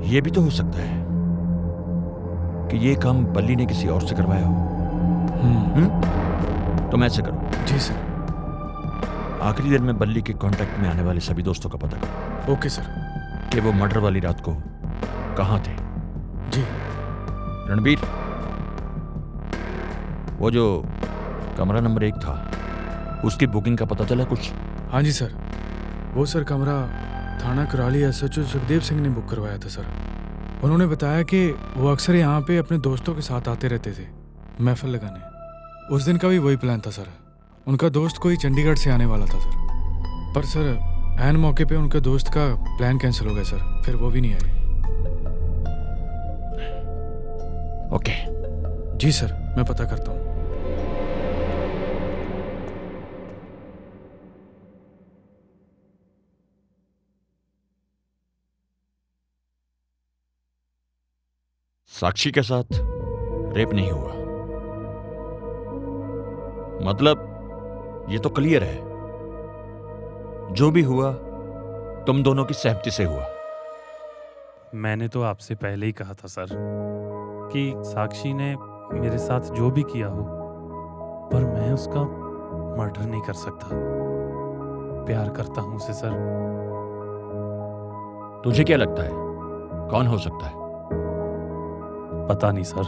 ये भी तो हो सकता है कि ये काम बल्ली ने किसी और से करवाया हो। तो मैं ऐसे करूं। जी सर। आखिरी दिन में बल्ली के कांटेक्ट में आने वाले सभी दोस्तों का पता करो। Okay sir. कि वो मर्डर वाली रात को कहां थे। जी। रणबीर, वो जो कमरा नंबर 1 था उसकी बुकिंग का पता चला कुछ? हाँ जी सर, वो सर कमरा थाना कराली एसएचओ सुखदेव सिंह ने बुक करवाया था सर। उन्होंने बताया कि वो अक्सर यहाँ पे अपने दोस्तों के साथ आते रहते थे महफिल लगाने। उस दिन का भी वही प्लान था सर। उनका दोस्त कोई चंडीगढ़ से आने वाला था सर, पर सर ऐन मौके पे उनके दोस्त का प्लान कैंसिल हो गया सर, फिर वो भी नहीं आए। ओके। जी सर, मैं पता करता हूँ। साक्षी के साथ रेप नहीं हुआ, मतलब ये तो क्लियर है जो भी हुआ तुम दोनों की सहमति से हुआ। मैंने तो आपसे पहले ही कहा था सर कि साक्षी ने मेरे साथ जो भी किया हो, पर मैं उसका मर्डर नहीं कर सकता। प्यार करता हूं उसे सर। तुझे क्या लगता है कौन हो सकता है? पता नहीं सर,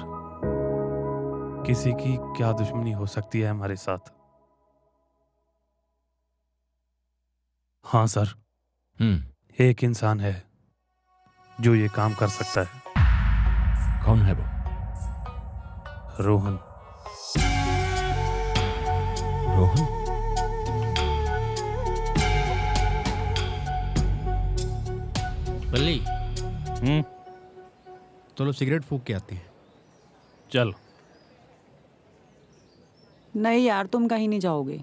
किसी की क्या दुश्मनी हो सकती है हमारे साथ। हाँ सर, एक इंसान है जो ये काम कर सकता है। कौन है वो? रोहन। रोहन? बल्ली, चलो सिगरेट फूंक के आते हैं। चल। नहीं यार, तुम कहीं नहीं जाओगे।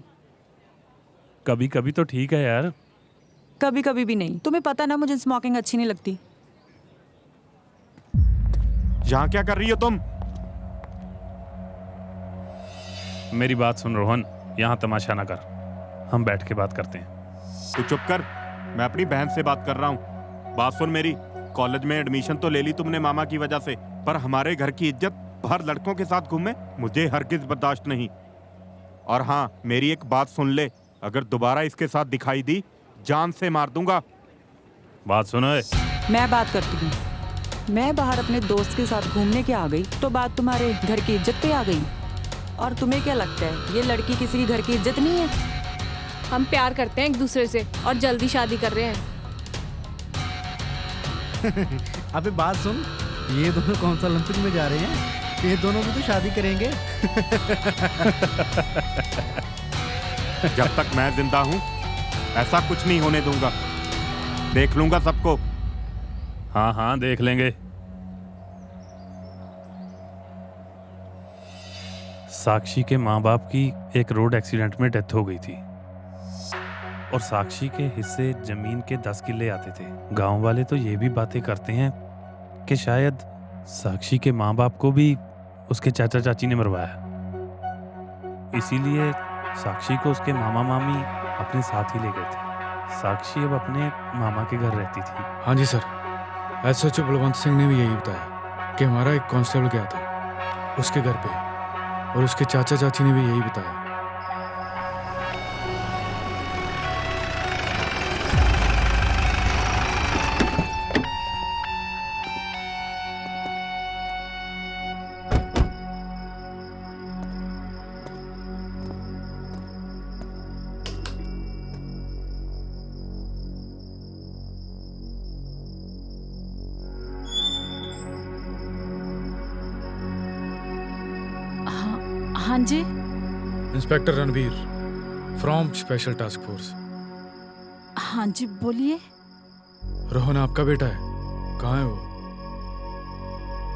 कभी कभी तो ठीक है यार। कभी कभी भी नहीं। तुम्हें पता ना मुझे स्मोकिंग अच्छी नहीं लगती। यहाँ क्या कर रही हो तुम? मेरी बात सुन रोहन, यहाँ तमाशा ना कर, हम बैठ के बात करते हैं। तू चुप कर, मैं अपनी बहन से बात कर रहा हूँ। बात सुन मेरी, कॉलेज में एडमिशन तो ले ली तुमने मामा की वजह से, पर हमारे घर की इज्जत बाहर लड़कों के साथ घूमे मुझे हरगिज बर्दाश्त नहीं। और हाँ, मेरी एक बात सुन ले, अगर दोबारा इसके साथ दिखाई दी जान से मार दूंगा। बात सुनो। मैं बात करती हूँ। मैं बाहर अपने दोस्त के साथ घूमने के आ गई तो बात तुम्हारे घर की इज्जत पे आ गई। और तुम्हें क्या लगता है ये लड़की किसी की घर की इज्जत नहीं है? हम प्यार करते हैं एक दूसरे से और जल्दी शादी कर रहे हैं। अबे बात सुन, ये दोनों कौन सा ओलंपिक में जा रहे हैं? ये दोनों भी तो शादी करेंगे। जब तक मैं जिंदा हूं ऐसा कुछ नहीं होने दूंगा। देख लूंगा सबको। हाँ हाँ, देख लेंगे। साक्षी के माँ बाप की एक रोड एक्सीडेंट में डेथ हो गई थी और साक्षी के हिस्से जमीन के 10 किले आते थे। गांव वाले तो ये भी बातें करते हैं कि शायद साक्षी के माँ बाप को भी उसके चाचा चाची ने मरवाया। इसीलिए साक्षी को उसके मामा मामी अपने साथ ही ले गए थे। साक्षी अब अपने मामा के घर रहती थी। हाँ जी सर, एसएचओ बलवंत सिंह ने भी यही बताया कि हमारा एक कांस्टेबल गया था उसके घर पे, और उसके चाचा चाची ने भी यही बताया। हाँ जी। Inspector Ranbir from special task force. हाँ जी बोलिए। रोहन आपका बेटा है, कहाँ है वो?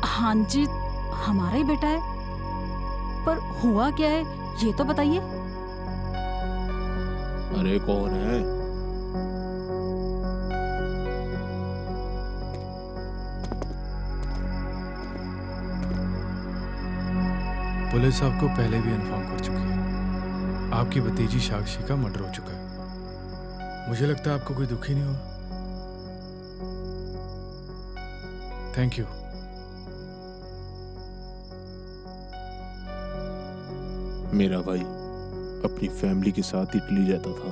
हाँ जी हमारा ही बेटा है, पर हुआ क्या है ये तो बताइए। अरे कौन है? पुलिस आपको पहले भी इन्फॉर्म कर चुकी है, आपकी भतीजी साक्षी का मर्डर हो चुका है। मुझे लगता है आपको कोई दुख ही नहीं हुआ। Thank you. मेरा भाई अपनी फैमिली के साथ इटली रहता था।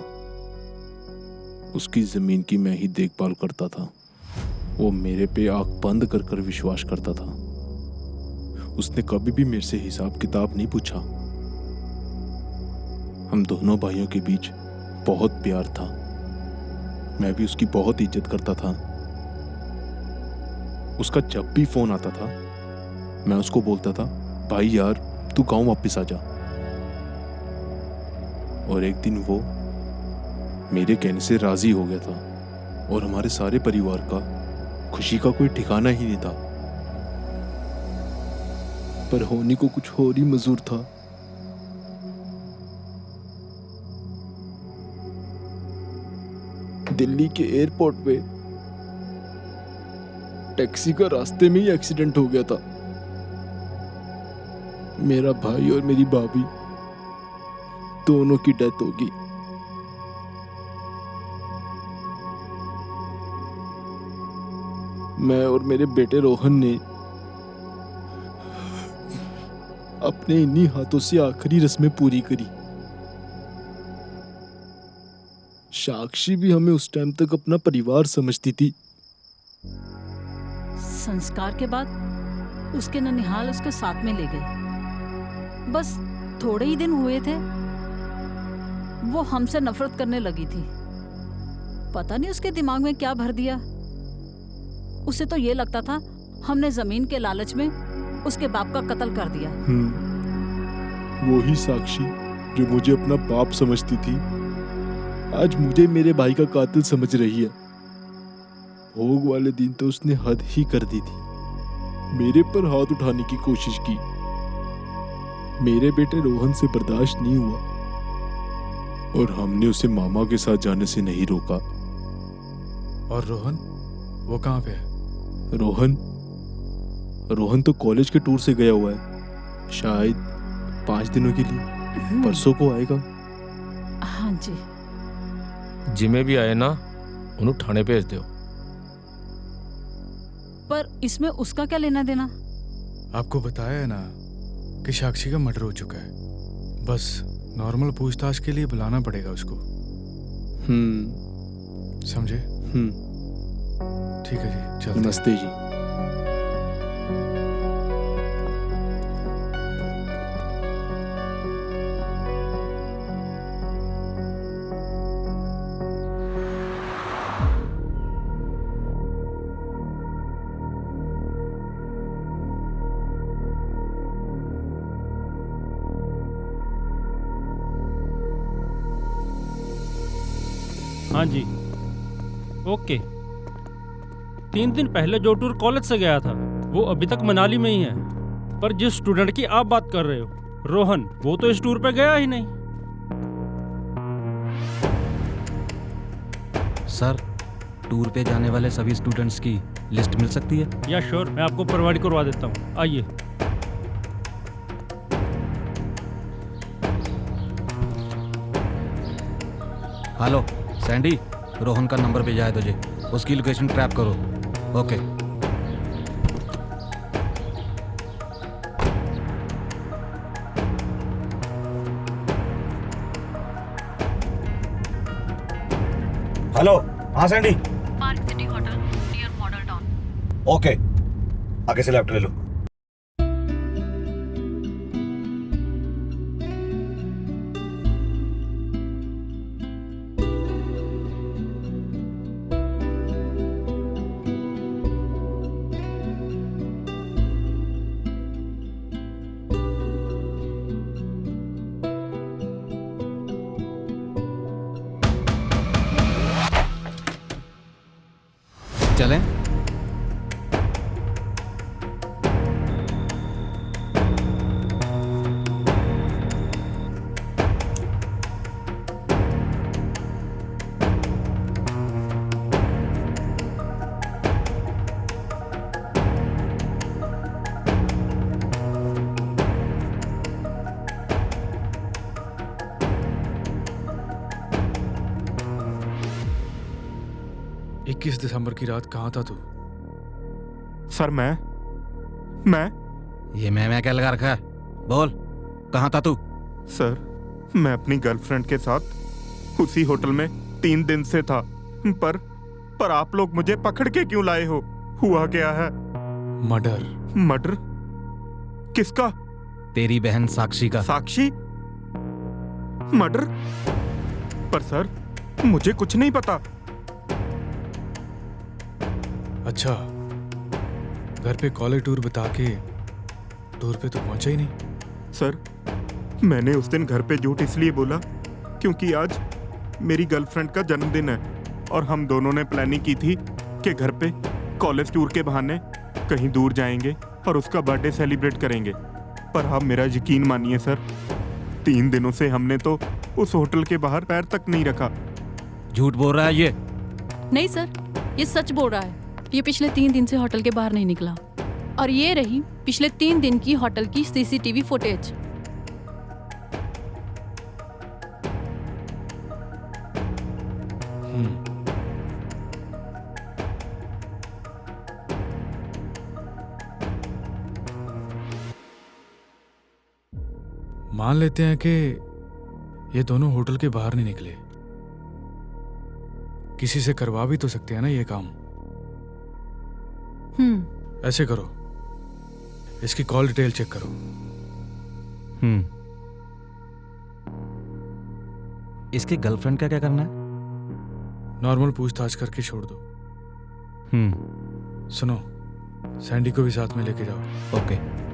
उसकी जमीन की मैं ही देखभाल करता था। वो मेरे पे आंख बंद कर कर विश्वास करता था। उसने कभी भी मेरे से हिसाब किताब नहीं पूछा। हम दोनों भाइयों के बीच बहुत प्यार था। मैं भी उसकी बहुत इज्जत करता था। उसका जब भी फोन आता था मैं उसको बोलता था, भाई यार तू गांव वापस आ जा। और एक दिन वो मेरे कहने से राजी हो गया था और हमारे सारे परिवार का खुशी का कोई ठिकाना ही नहीं था। पर होने को कुछ और ही मंजूर था। दिल्ली के एयरपोर्ट पे टैक्सी का रास्ते में ही एक्सीडेंट हो गया था। मेरा भाई और मेरी भाभी दोनों की डेथ होगी। मैं और मेरे बेटे रोहन ने अपने इन्हीं हाथों से आखिरी रस्में पूरी करी। साक्षी भी हमें उस टाइम तक अपना परिवार समझती थी। संस्कार के बाद उसके ननिहाल उसके साथ में ले गए। बस थोड़े ही दिन हुए थे वो हमसे नफरत करने लगी थी। पता नहीं उसके दिमाग में क्या भर दिया। उसे तो ये लगता था हमने जमीन के लालच में उसके बाप का कत्ल कर दिया। वो ही साक्षी जो मुझे अपना बाप समझती थी आज मुझे मेरे भाई का कातिल समझ रही है। भोग वाले दिन तो उसने हद ही कर दी थी। मेरे पर हाथ उठाने की कोशिश की। मेरे बेटे रोहन से बर्दाश्त नहीं हुआ और हमने उसे मामा के साथ जाने से नहीं रोका। और रोहन वो कहाँ पे है? रोहन तो कॉलेज के टूर से गया हुआ है, शायद 5 दिनों के लिए। परसों को आएगा। हाँ जी। जिम्मे भी आए ना उन्हें थाने भेज दो। पर इसमें उसका क्या लेना देना? आपको बताया है ना कि साक्षी का मर्डर हो चुका है। बस नॉर्मल पूछताछ के लिए बुलाना पड़ेगा उसको। समझे? ठीक है जी, चलते। नमस्ते जी। हाँ जी ओके। 3 दिन पहले जो टूर कॉलेज से गया था वो अभी तक मनाली में ही है। पर जिस स्टूडेंट की आप बात कर रहे हो रोहन, वो तो इस टूर पे गया ही नहीं। सर टूर पे जाने वाले सभी स्टूडेंट्स की लिस्ट मिल सकती है? या श्योर, मैं आपको प्रोवाइड करवा देता हूँ। आइए। हेलो सैंडी, रोहन का नंबर भेजा है तुझे, उसकी लोकेशन ट्रैप करो। ओके। हेलो, हाँ Sandy. Park city hotel near model town. Okay, आगे से लेफ्ट ले लो। 21 दिसंबर की रात कहाँ था तू? सर मैं ये मैं क्या लगा रखा है? बोल, कहाँ था तू? सर मैं अपनी गर्लफ्रेंड के साथ उसी होटल में 3 दिन से था, पर आप लोग मुझे पकड़ के क्यों लाए हो? हुआ क्या है? मर्डर? किसका? तेरी बहन साक्षी का। साक्षी? मर्डर? पर सर मुझे कुछ नहीं पता। अच्छा, घर पे कॉलेज टूर बता के टूर पे तो पहुंचा ही नहीं। सर मैंने उस दिन घर पे झूठ इसलिए बोला क्योंकि आज मेरी गर्लफ्रेंड का जन्मदिन है और हम दोनों ने प्लानिंग की थी कि घर पे कॉलेज टूर के बहाने कहीं दूर जाएंगे और उसका बर्थडे सेलिब्रेट करेंगे। पर आप मेरा यकीन मानिए सर, 3 दिनों से हमने तो उस होटल के बाहर पैर तक नहीं रखा। झूठ बोल रहा है ये? नहीं सर, ये सच बोल रहा है। ये पिछले 3 दिन से होटल के बाहर नहीं निकला और ये रही पिछले 3 दिन की होटल की सीसीटीवी फुटेज। मान लेते हैं कि ये दोनों होटल के बाहर नहीं निकले, किसी से करवा भी तो सकते हैं ना ये काम। ऐसे करो, इसकी कॉल डिटेल चेक करो। इसकी गर्लफ्रेंड का क्या करना है? नॉर्मल पूछताछ करके छोड़ दो। सुनो, सैंडी को भी साथ में लेके जाओ। ओके।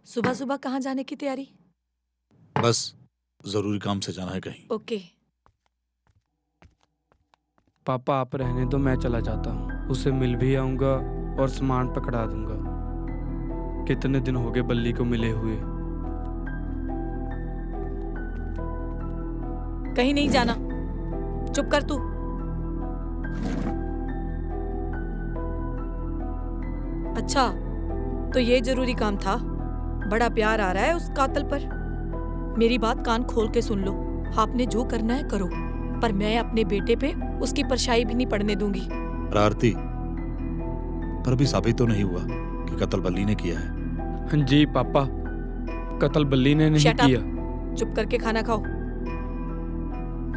सुबह सुबह कहाँ जाने की तैयारी? बस जरूरी काम से जाना है कहीं। ओके। पापा आप रहने दो, मैं चला जाता हूँ। उसे मिल भी आऊंगा और सामान पकड़ा दूंगा। कितने दिन हो गए बल्ली को मिले हुए। कहीं नहीं जाना, चुप कर तू। अच्छा, तो ये जरूरी काम था? बड़ा प्यार आ रहा है उस कातिल पर। मेरी बात कान खोल के सुन लो। आपने जो करना है करो, पर मैं अपने बेटे पे उसकी परछाई भी नहीं पड़ने दूंगी। आरती, पर अभी साबित तो नहीं हुआ कि कत्ल बल्ली ने किया है। जी पापा, कत्ल बल्ली ने नहीं किया। चुप करके खाना खाओ।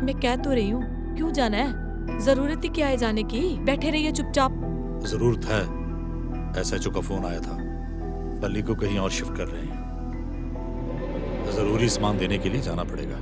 मैं कह तो रही हूँ, क्यों जाना है? जरूरत ही क्या है जाने की? बैठे रहिए चुपचाप। जरूरत है। एसएचओ का फोन आया था, बल्ली को कहीं और शिफ्ट कर रहे हैं। जरूरी सामान देने के लिए जाना पड़ेगा।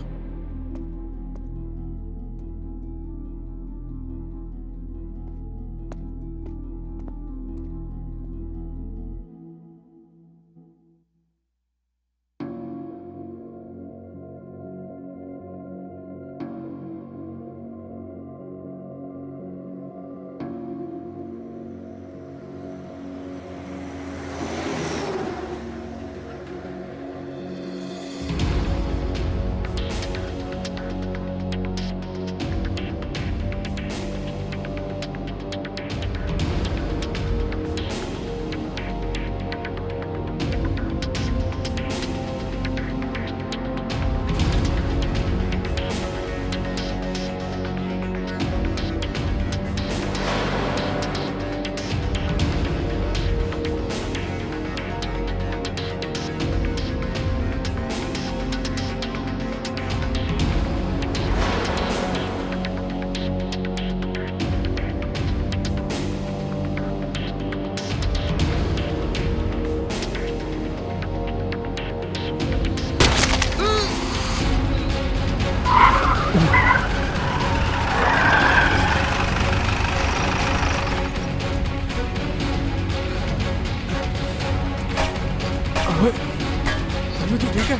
तू ठीक है?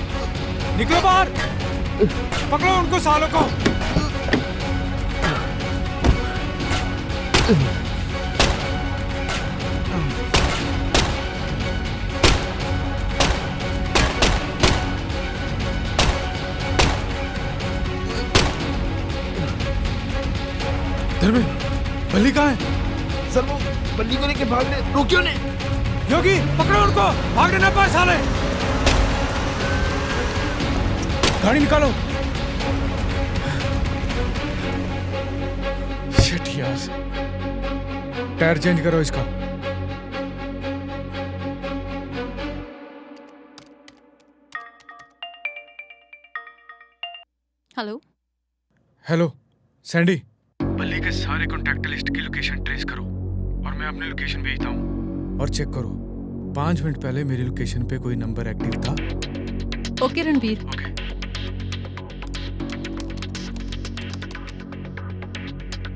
निकलो बाहर, पकड़ो उनको सालों को। धर्मेंद्र, बल्ली कहाँ है? सर वो बल्ली को लेके भाग रहे, रोकियो ने। योगी पकड़ो उनको, भागने ना पाए साले। गाड़ी निकालो। शिट यार, टायर चेंज करो इसका। हेलो हेलो सैंडी, बल्ली के सारे कॉन्टैक्ट लिस्ट की लोकेशन ट्रेस करो और मैं अपनी लोकेशन भेजता हूँ। और चेक करो 5 मिनट पहले मेरी लोकेशन पे कोई नंबर एक्टिव था। Okay Ranbir.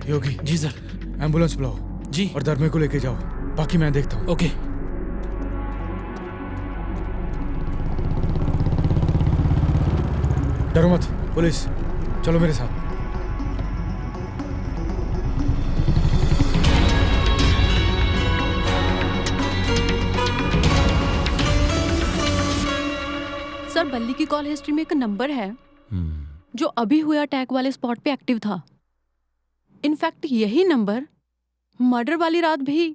Yogi ji sir. Ambulance बुलाओ जी। और धर्मे को लेके जाओ, बाकी मैं देखता हूँ। ओके। डरो मत, पुलिस चलो मेरे साथ। सर बल्ली की कॉल हिस्ट्री में एक नंबर है जो अभी हुए अटैक वाले स्पॉट पे एक्टिव था। इनफैक्ट यही नंबर मर्डर वाली रात भी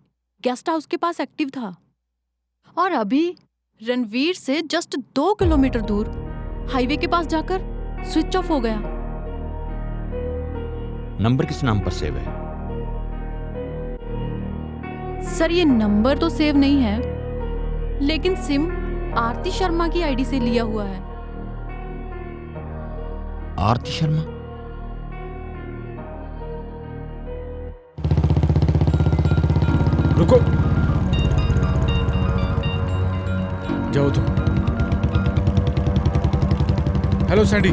गेस्ट हाउस के पास एक्टिव था और अभी रणवीर से जस्ट 2 किलोमीटर दूर हाईवे के पास जाकर स्विच ऑफ हो गया। नंबर किस नाम पर सेव है? सर ये नंबर तो सेव नहीं है, लेकिन सिम आरती शर्मा की आईडी से लिया हुआ है। आरती शर्मा? रुको, जाओ तुम। हेलो सैंडी,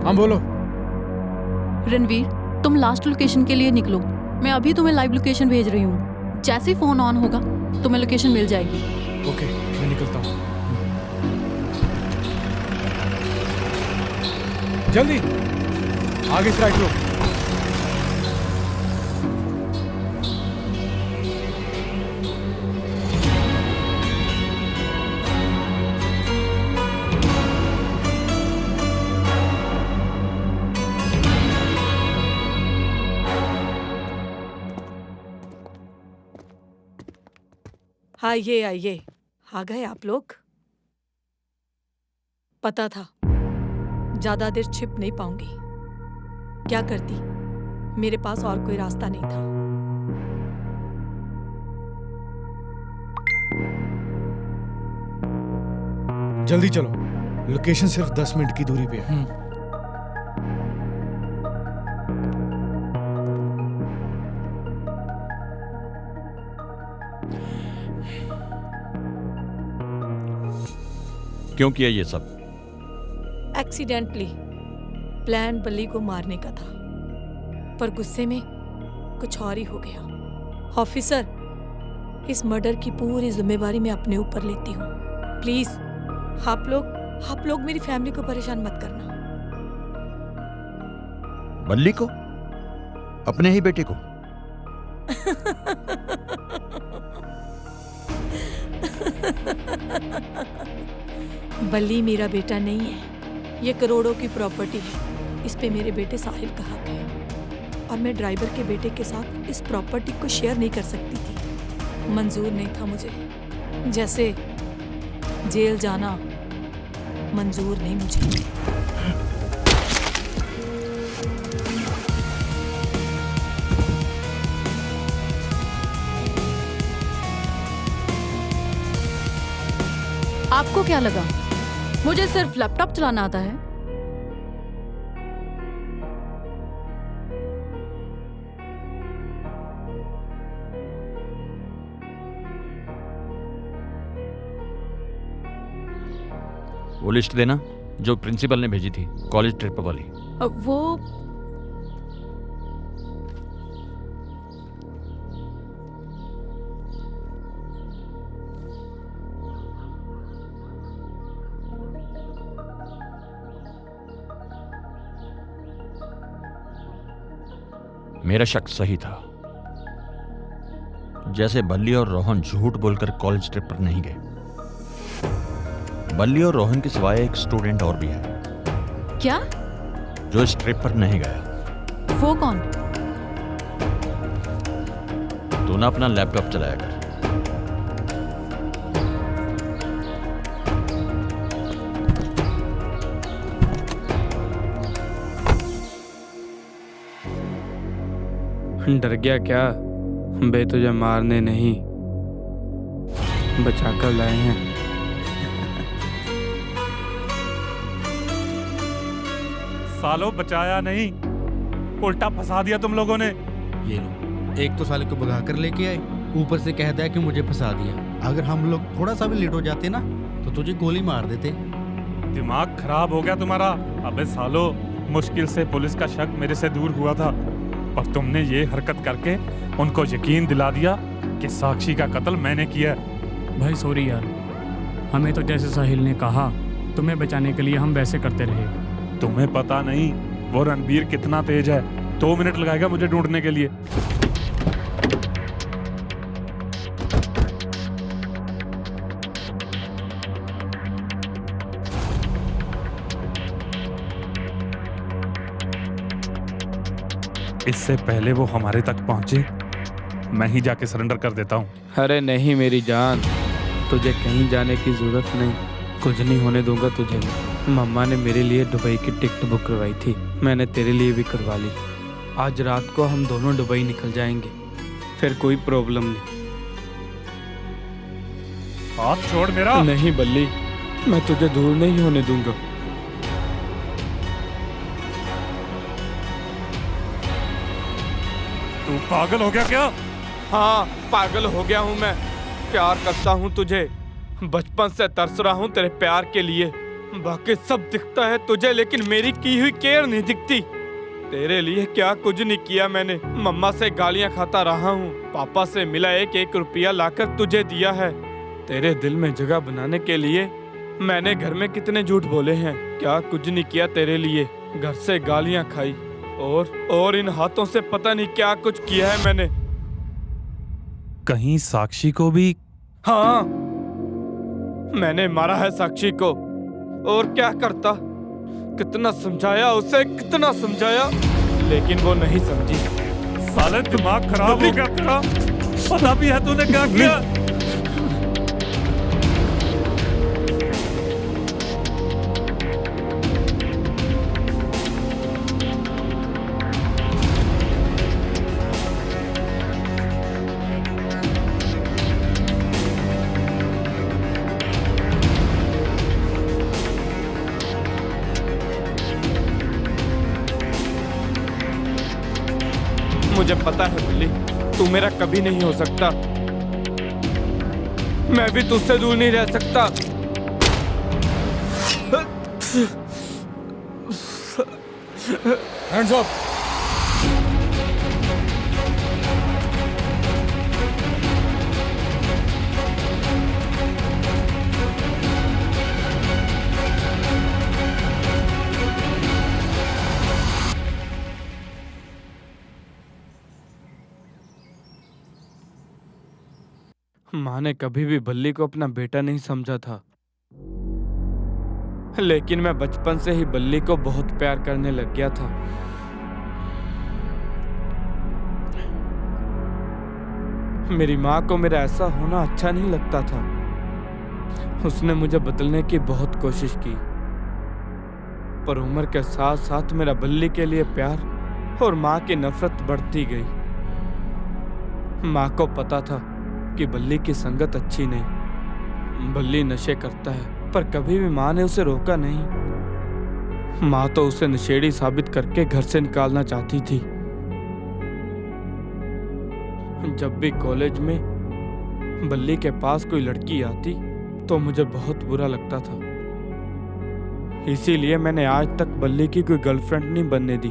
हाँ बोलो। रणवीर, तुम लास्ट लोकेशन के लिए निकलो। मैं अभी तुम्हें लाइव लोकेशन भेज रही हूँ। जैसे ही फोन ऑन होगा तुम्हें लोकेशन मिल जाएगी। ओके, मैं निकलता हूँ। जल्दी आगे से राइट लो। आइए आइए, आ गए आप लोग। पता था ज्यादा देर छिप नहीं पाऊंगी। क्या करती, मेरे पास और कोई रास्ता नहीं था। जल्दी चलो, लोकेशन सिर्फ 10 मिनट की दूरी पे है। क्यों किया ये सब? एक्सीडेंटली। प्लान बल्ली को मारने का था, पर गुस्से में कुछ और ही हो गया। ऑफिसर, इस मर्डर की पूरी जिम्मेवारी मैं अपने ऊपर लेती हूँ। प्लीज आप लोग मेरी फैमिली को परेशान मत करना। बल्ली को? अपने ही बेटे को? बल्ली मेरा बेटा नहीं है, ये करोड़ों की प्रॉपर्टी है। इस पे मेरे बेटे साहिल का हक है और मैं ड्राइवर के बेटे के साथ इस प्रॉपर्टी को शेयर नहीं कर सकती थी। मंजूर नहीं था मुझे, जैसे जेल जाना मंजूर नहीं मुझे। आपको क्या लगा मुझे सिर्फ लैपटॉप चलाना आता है? वो लिस्ट देना जो प्रिंसिपल ने भेजी थी कॉलेज ट्रिप वाली। वो मेरा शक सही था। जैसे बल्ली और रोहन झूठ बोलकर कॉलेज ट्रिप पर नहीं गए। बल्ली और रोहन के सिवाय एक स्टूडेंट और भी है क्या? जो इस ट्रिप पर नहीं गया। वो कौन? तू ना अपना लैपटॉप चलाया कर। डर गया क्या? बे तुझे मारने नहीं बचाकर लाए हैं। सालों बचाया नहीं, उल्टा फंसा दिया तुम लोगों ने। ये लो, एक तो साले को भगा कर लेके आए, ऊपर से कहता है कि मुझे फंसा दिया। अगर हम लोग थोड़ा सा भी लेट हो जाते ना तो तुझे गोली मार देते। दिमाग खराब हो गया तुम्हारा। अबे सालो, मुश्किल से पुलिस का शक मेरे से दूर हुआ था और तुमने ये हरकत करके उनको यकीन दिला दिया कि साक्षी का कत्ल मैंने किया है। भाई सॉरी यार, हमें तो जैसे साहिल ने कहा तुम्हें बचाने के लिए हम वैसे करते रहे। तुम्हें पता नहीं वो रणबीर कितना तेज है। 2 मिनट लगाएगा मुझे ढूंढने के लिए। इससे पहले वो हमारे तक पहुंचे, मैं ही जाके सरेंडर कर देता हूँ। अरे नहीं मेरी जान, तुझे कहीं जाने की जरूरत नहीं, कुछ नहीं होने दूंगा तुझे। मम्मा ने मेरे लिए दुबई की टिकट बुक करवाई थी, मैंने तेरे लिए भी करवा ली। आज रात को हम दोनों दुबई निकल जाएंगे, फिर कोई प्रॉब्लम नहीं। हाथ छोड़ मेरा। नहीं बल्ली, मैं तुझे दूर नहीं होने दूंगा। तू पागल हो गया क्या? हाँ पागल हो गया हूँ मैं। प्यार करता हूँ तुझे, बचपन से तरस रहा हूँ तेरे प्यार के लिए। बाकी सब दिखता है तुझे, लेकिन मेरी की हुई केयर नहीं दिखती। तेरे लिए क्या कुछ नहीं किया मैंने। मम्मा से गालियाँ खाता रहा हूँ, पापा से मिला 1-1 रुपया लाकर तुझे दिया है। तेरे दिल में जगह बनाने के लिए मैंने घर में कितने झूठ बोले हैं। क्या कुछ नहीं किया तेरे लिए। घर से गालियाँ खाई और इन हाथों से पता नहीं क्या कुछ किया है मैंने। कहीं साक्षी को भी? हाँ, मैंने मारा है साक्षी को। और क्या करता, कितना समझाया उसे, कितना समझाया, लेकिन वो नहीं समझी। साले दिमाग खराब हो गया तेरा। पता भी है तूने क्या किया। मुझे पता है बल्ली, तू मेरा कभी नहीं हो सकता। मैं भी तुझसे दूर नहीं रह सकता। Hands up. माँ ने कभी भी बल्ली को अपना बेटा नहीं समझा था, लेकिन मैं बचपन से ही बल्ली को बहुत प्यार करने लग गया था। मेरी माँ को मेरा ऐसा होना अच्छा नहीं लगता था। उसने मुझे बदलने की बहुत कोशिश की, पर उम्र के साथ साथ मेरा बल्ली के लिए प्यार और माँ की नफरत बढ़ती गई। माँ को पता था कि बल्ली की संगत अच्छी नहीं। बल्ली नशे करता है, पर कभी भी माँ ने उसे रोका नहीं। माँ तो उसे नशेड़ी साबित करके घर से निकालना चाहती थी। जब भी कॉलेज में बल्ली के पास कोई लड़की आती तो मुझे बहुत बुरा लगता था। इसीलिए मैंने आज तक बल्ली की कोई गर्लफ्रेंड नहीं बनने दी।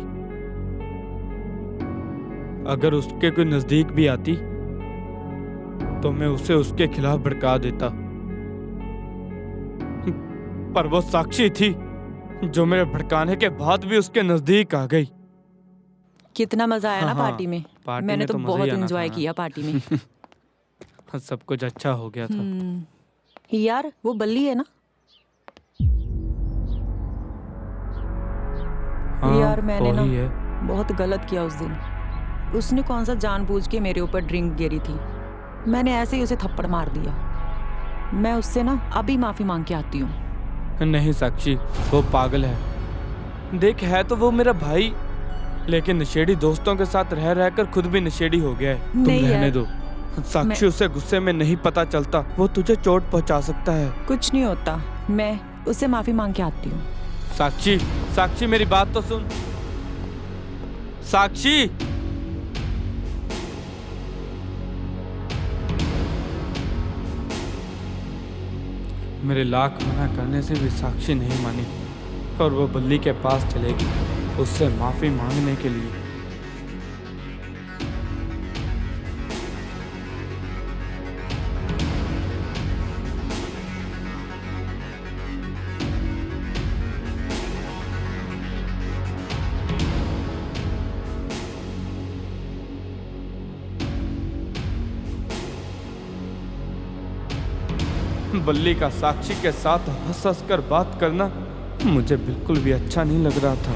अगर उसके कोई नजदीक भी आती तो मैं उसे उसके खिलाफ भड़का देता। पर वो साक्षी थी जो मेरे भड़काने के बाद भी उसके नजदीक आ गई। कितना मजा आया ना हाँ, पार्टी में। पार्टी मैंने में तो तो मजा ही बहुत आना एंजॉय था। किया पार्टी में। सब कुछ अच्छा हो गया था। यार वो बल्ली है ना? हाँ, यार मैंने ना वही है। बहुत गलत किया उस दिन। उसने कौन सा जानबूझ के मेरे ऊपर ड्रिंक गिरी थी, मैंने ऐसे ही उसे थप्पड़ मार दिया। मैं उससे ना अभी माफी मांग के आती हूँ। नहीं साक्षी, वो पागल है। देख, है तो वो मेरा भाई, लेकिन नशेड़ी दोस्तों के साथ रह रहकर खुद भी नशेड़ी हो गया है। तुम नहीं रहने यार, दो साक्षी। उसे गुस्से में नहीं पता चलता, वो तुझे चोट पहुंचा सकता है। कुछ नहीं होता, मैं उससे माफी मांग के आती हूँ। साक्षी, साक्षी मेरी बात तो सुन। साक्षी, मेरे लाख मना करने से भी साक्षी नहीं मानी और वो बल्ली के पास चलेगी उससे माफी मांगने के लिए। बल्ली का साक्षी के साथ हंस हंस कर बात करना मुझे बिल्कुल भी अच्छा नहीं लग रहा था।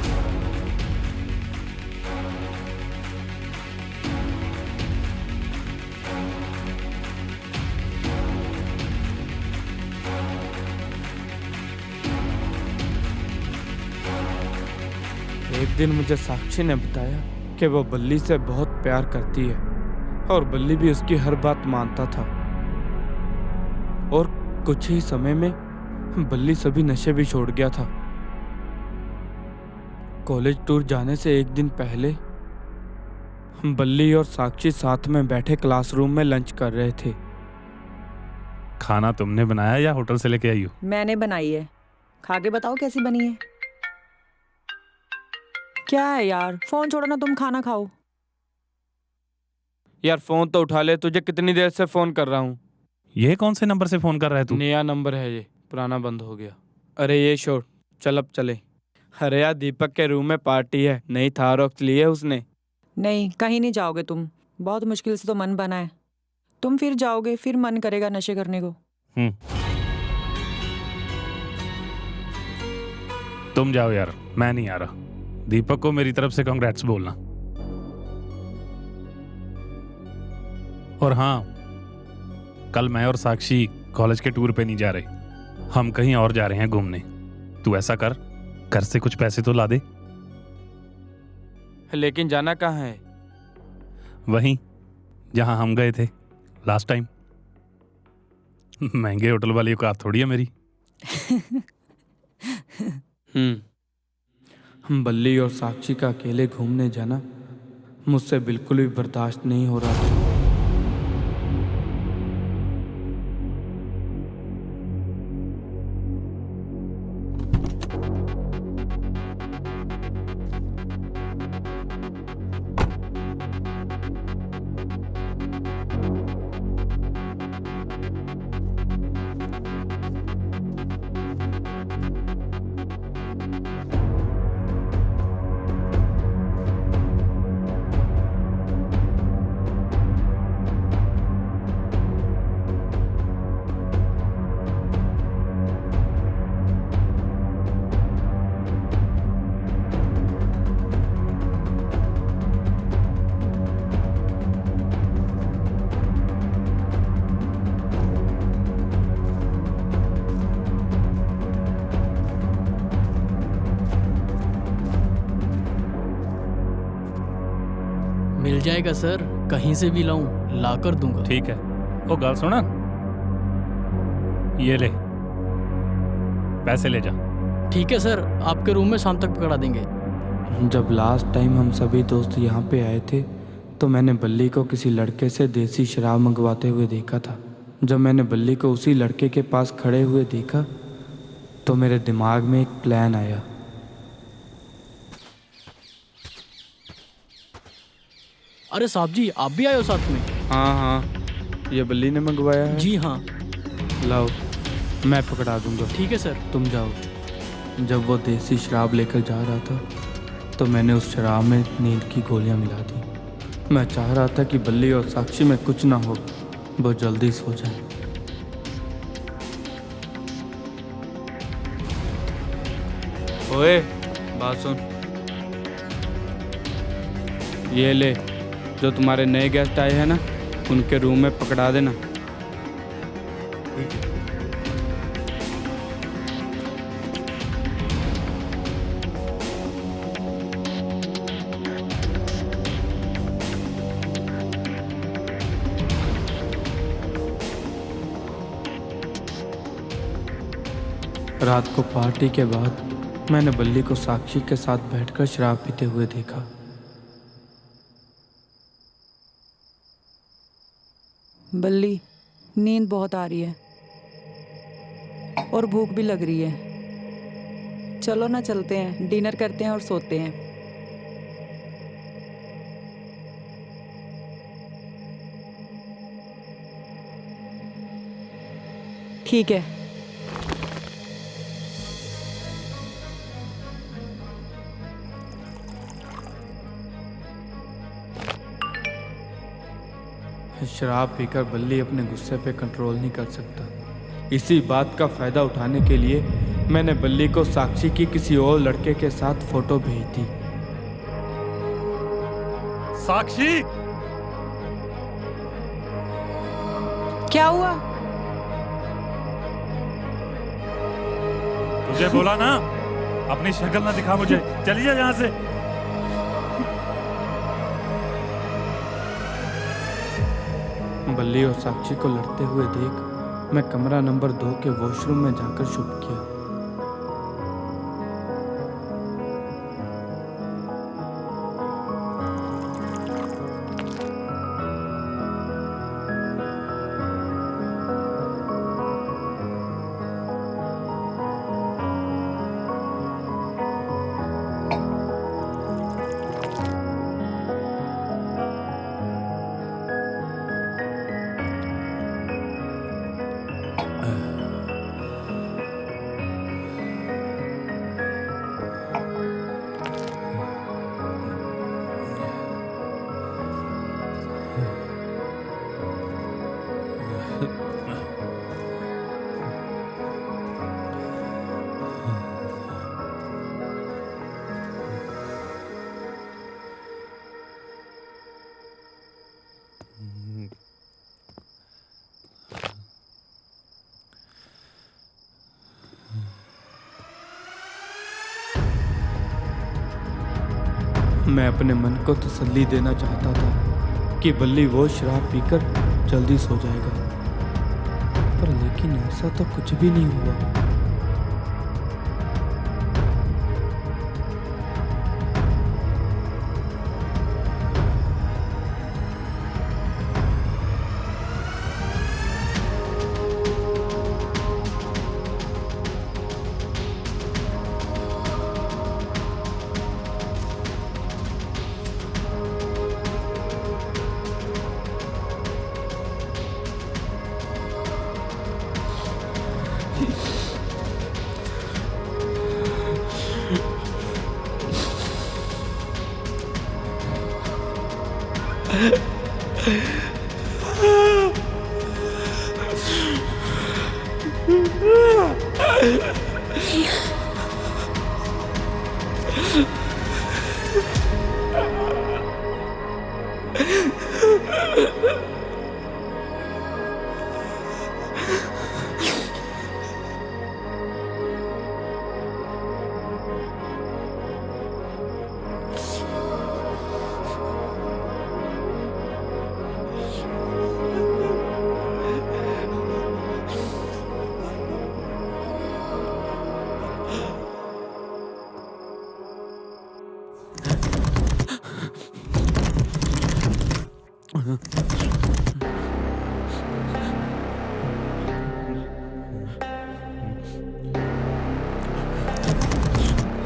एक दिन मुझे साक्षी ने बताया कि वो बल्ली से बहुत प्यार करती है और बल्ली भी उसकी हर बात मानता था। और कुछ ही समय में बल्ली सभी नशे भी छोड़ गया था। कॉलेज टूर जाने से एक दिन पहले बल्ली और साक्षी साथ में बैठे क्लासरूम में लंच कर रहे थे। खाना तुमने बनाया या होटल से लेके आई हो? मैंने बनाई है, खा के बताओ कैसी बनी है। क्या है यार, फोन छोड़ो ना, तुम खाना खाओ। यार फोन तो उठा ले, तुझे कितनी देर से फोन कर रहा हूँ। ये कौन से नंबर से फोन कर रहा है तू? नया नंबर है ये, पुराना बंद हो गया। अरे ये छोड़, चल अब चले। अरे यार दीपक के रूम में पार्टी है, नई थार वक्त ली है उसने। नहीं, कहीं नहीं जाओगे तुम, बहुत मुश्किल से तो मन बना है। तुम फिर जाओगे, फिर मन करेगा नशे करने को। तुम जाओ यार, मैं नहीं आ रहा। दीपक को मेरी तरफ से कांग्रेट्स बोलना। और हाँ, कल मैं और साक्षी कॉलेज के टूर पे नहीं जा रहे, हम कहीं और जा रहे हैं घूमने। तू ऐसा कर, घर से कुछ पैसे तो ला दे। लेकिन जाना कहाँ है? वहीं जहां हम गए थे लास्ट टाइम। महंगे होटल वाली औकात थोड़ी है मेरी। बल्ली और साक्षी का अकेले घूमने जाना मुझसे बिल्कुल भी बर्दाश्त नहीं हो रहा था। मिल जाएगा सर, कहीं से भी लाऊं ला कर दूंगा। ठीक है। ओ गाल सुना, ये ले पैसे ले जा। ठीक है सर, आपके रूम में शाम तक पकड़ा देंगे। जब लास्ट टाइम हम सभी दोस्त यहाँ पे आए थे तो मैंने बल्ली को किसी लड़के से देसी शराब मंगवाते हुए देखा था। जब मैंने बल्ली को उसी लड़के के पास खड़े हुए देखा तो मेरे दिमाग में एक प्लान आया। अरे साहब जी, आप भी आए हो साथ में? हाँ हाँ, ये बल्ली ने मंगवाया है। जी हाँ। लाओ, मैं पकड़ा दूंगा। ठीक है सर। तुम जाओ। जब वो देसी शराब लेकर जा रहा था तो मैंने उस शराब में नींद की गोलियां मिला दी। मैं चाह रहा था कि बल्ली और साक्षी में कुछ ना हो, वो जल्दी सो जाए। ओए बात सुन, ये ले, जो तुम्हारे नए गेस्ट आए हैं ना, उनके रूम में पकड़ा देना। रात को पार्टी के बाद मैंने बल्ली को साक्षी के साथ बैठकर शराब पीते हुए देखा। बल्ली, नींद बहुत आ रही है और भूख भी लग रही है। चलो ना चलते हैं, डिनर करते हैं और सोते हैं। ठीक है। शराब पीकर बल्ली अपने गुस्से पे कंट्रोल नहीं कर सकता। इसी बात का फायदा उठाने के लिए मैंने बल्ली को साक्षी की किसी और लड़के के साथ फोटो भेज दी। साक्षी, क्या हुआ? तुझे बोला ना, अपनी शक्ल ना दिखा मुझे, चली जा यहाँ से। बल्ली और साक्षी को लड़ते हुए देख मैं कमरा नंबर 2 के वॉशरूम में जाकर छुप गया। मैं अपने मन को तसल्ली देना चाहता था कि बल्ली वो शराब पीकर जल्दी सो जाएगा, पर लेकिन ऐसा तो कुछ भी नहीं हुआ।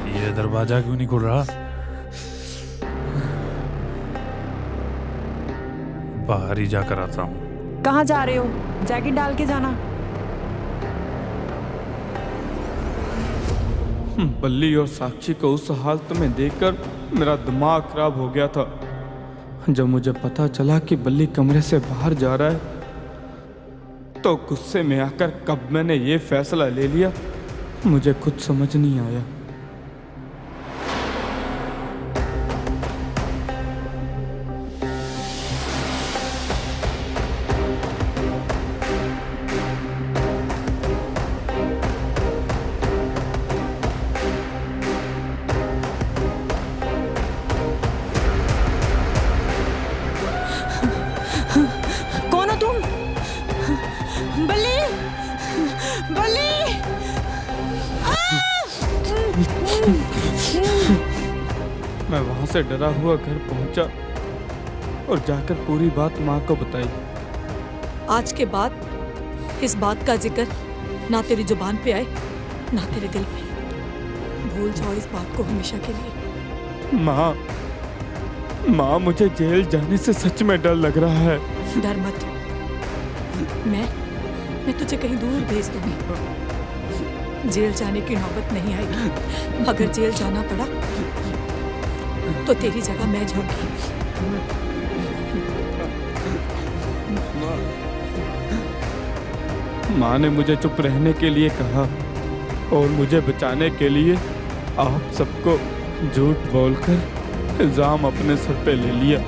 ये दरवाजा क्यों नहीं खुल रहा? बाहर ही जाकर आता हूँ। कहाँ जा रहे हो? जैकेट डाल के जाना। बल्ली और साक्षी को उस हालत में देखकर मेरा दिमाग खराब हो गया था। जब मुझे पता चला कि बल्ली कमरे से बाहर जा रहा है तो गुस्से में आकर कब मैंने ये फैसला ले लिया मुझे खुद समझ नहीं आया। कौन हो तुम? बल्ली, बल्ली! मैं वहां से डरा हुआ घर पहुंचा और जाकर पूरी बात माँ को बताई। आज के बाद इस बात का जिक्र ना तेरी जुबान पे आए ना तेरे दिल पे। भूल जाओ इस बात को हमेशा के लिए। माँ मुझे जेल जाने से सच में डर लग रहा है। डर मत, मैं तुझे कहीं दूर भेज दूंगी। जेल जाने की नौबत नहीं आएगी। अगर जेल जाना पड़ा तो तेरी जगह मैं जाऊंगी। माँ ने मुझे चुप रहने के लिए कहा और मुझे बचाने के लिए आप सबको झूठ बोलकर इल्जाम अपने सर पे ले लिया।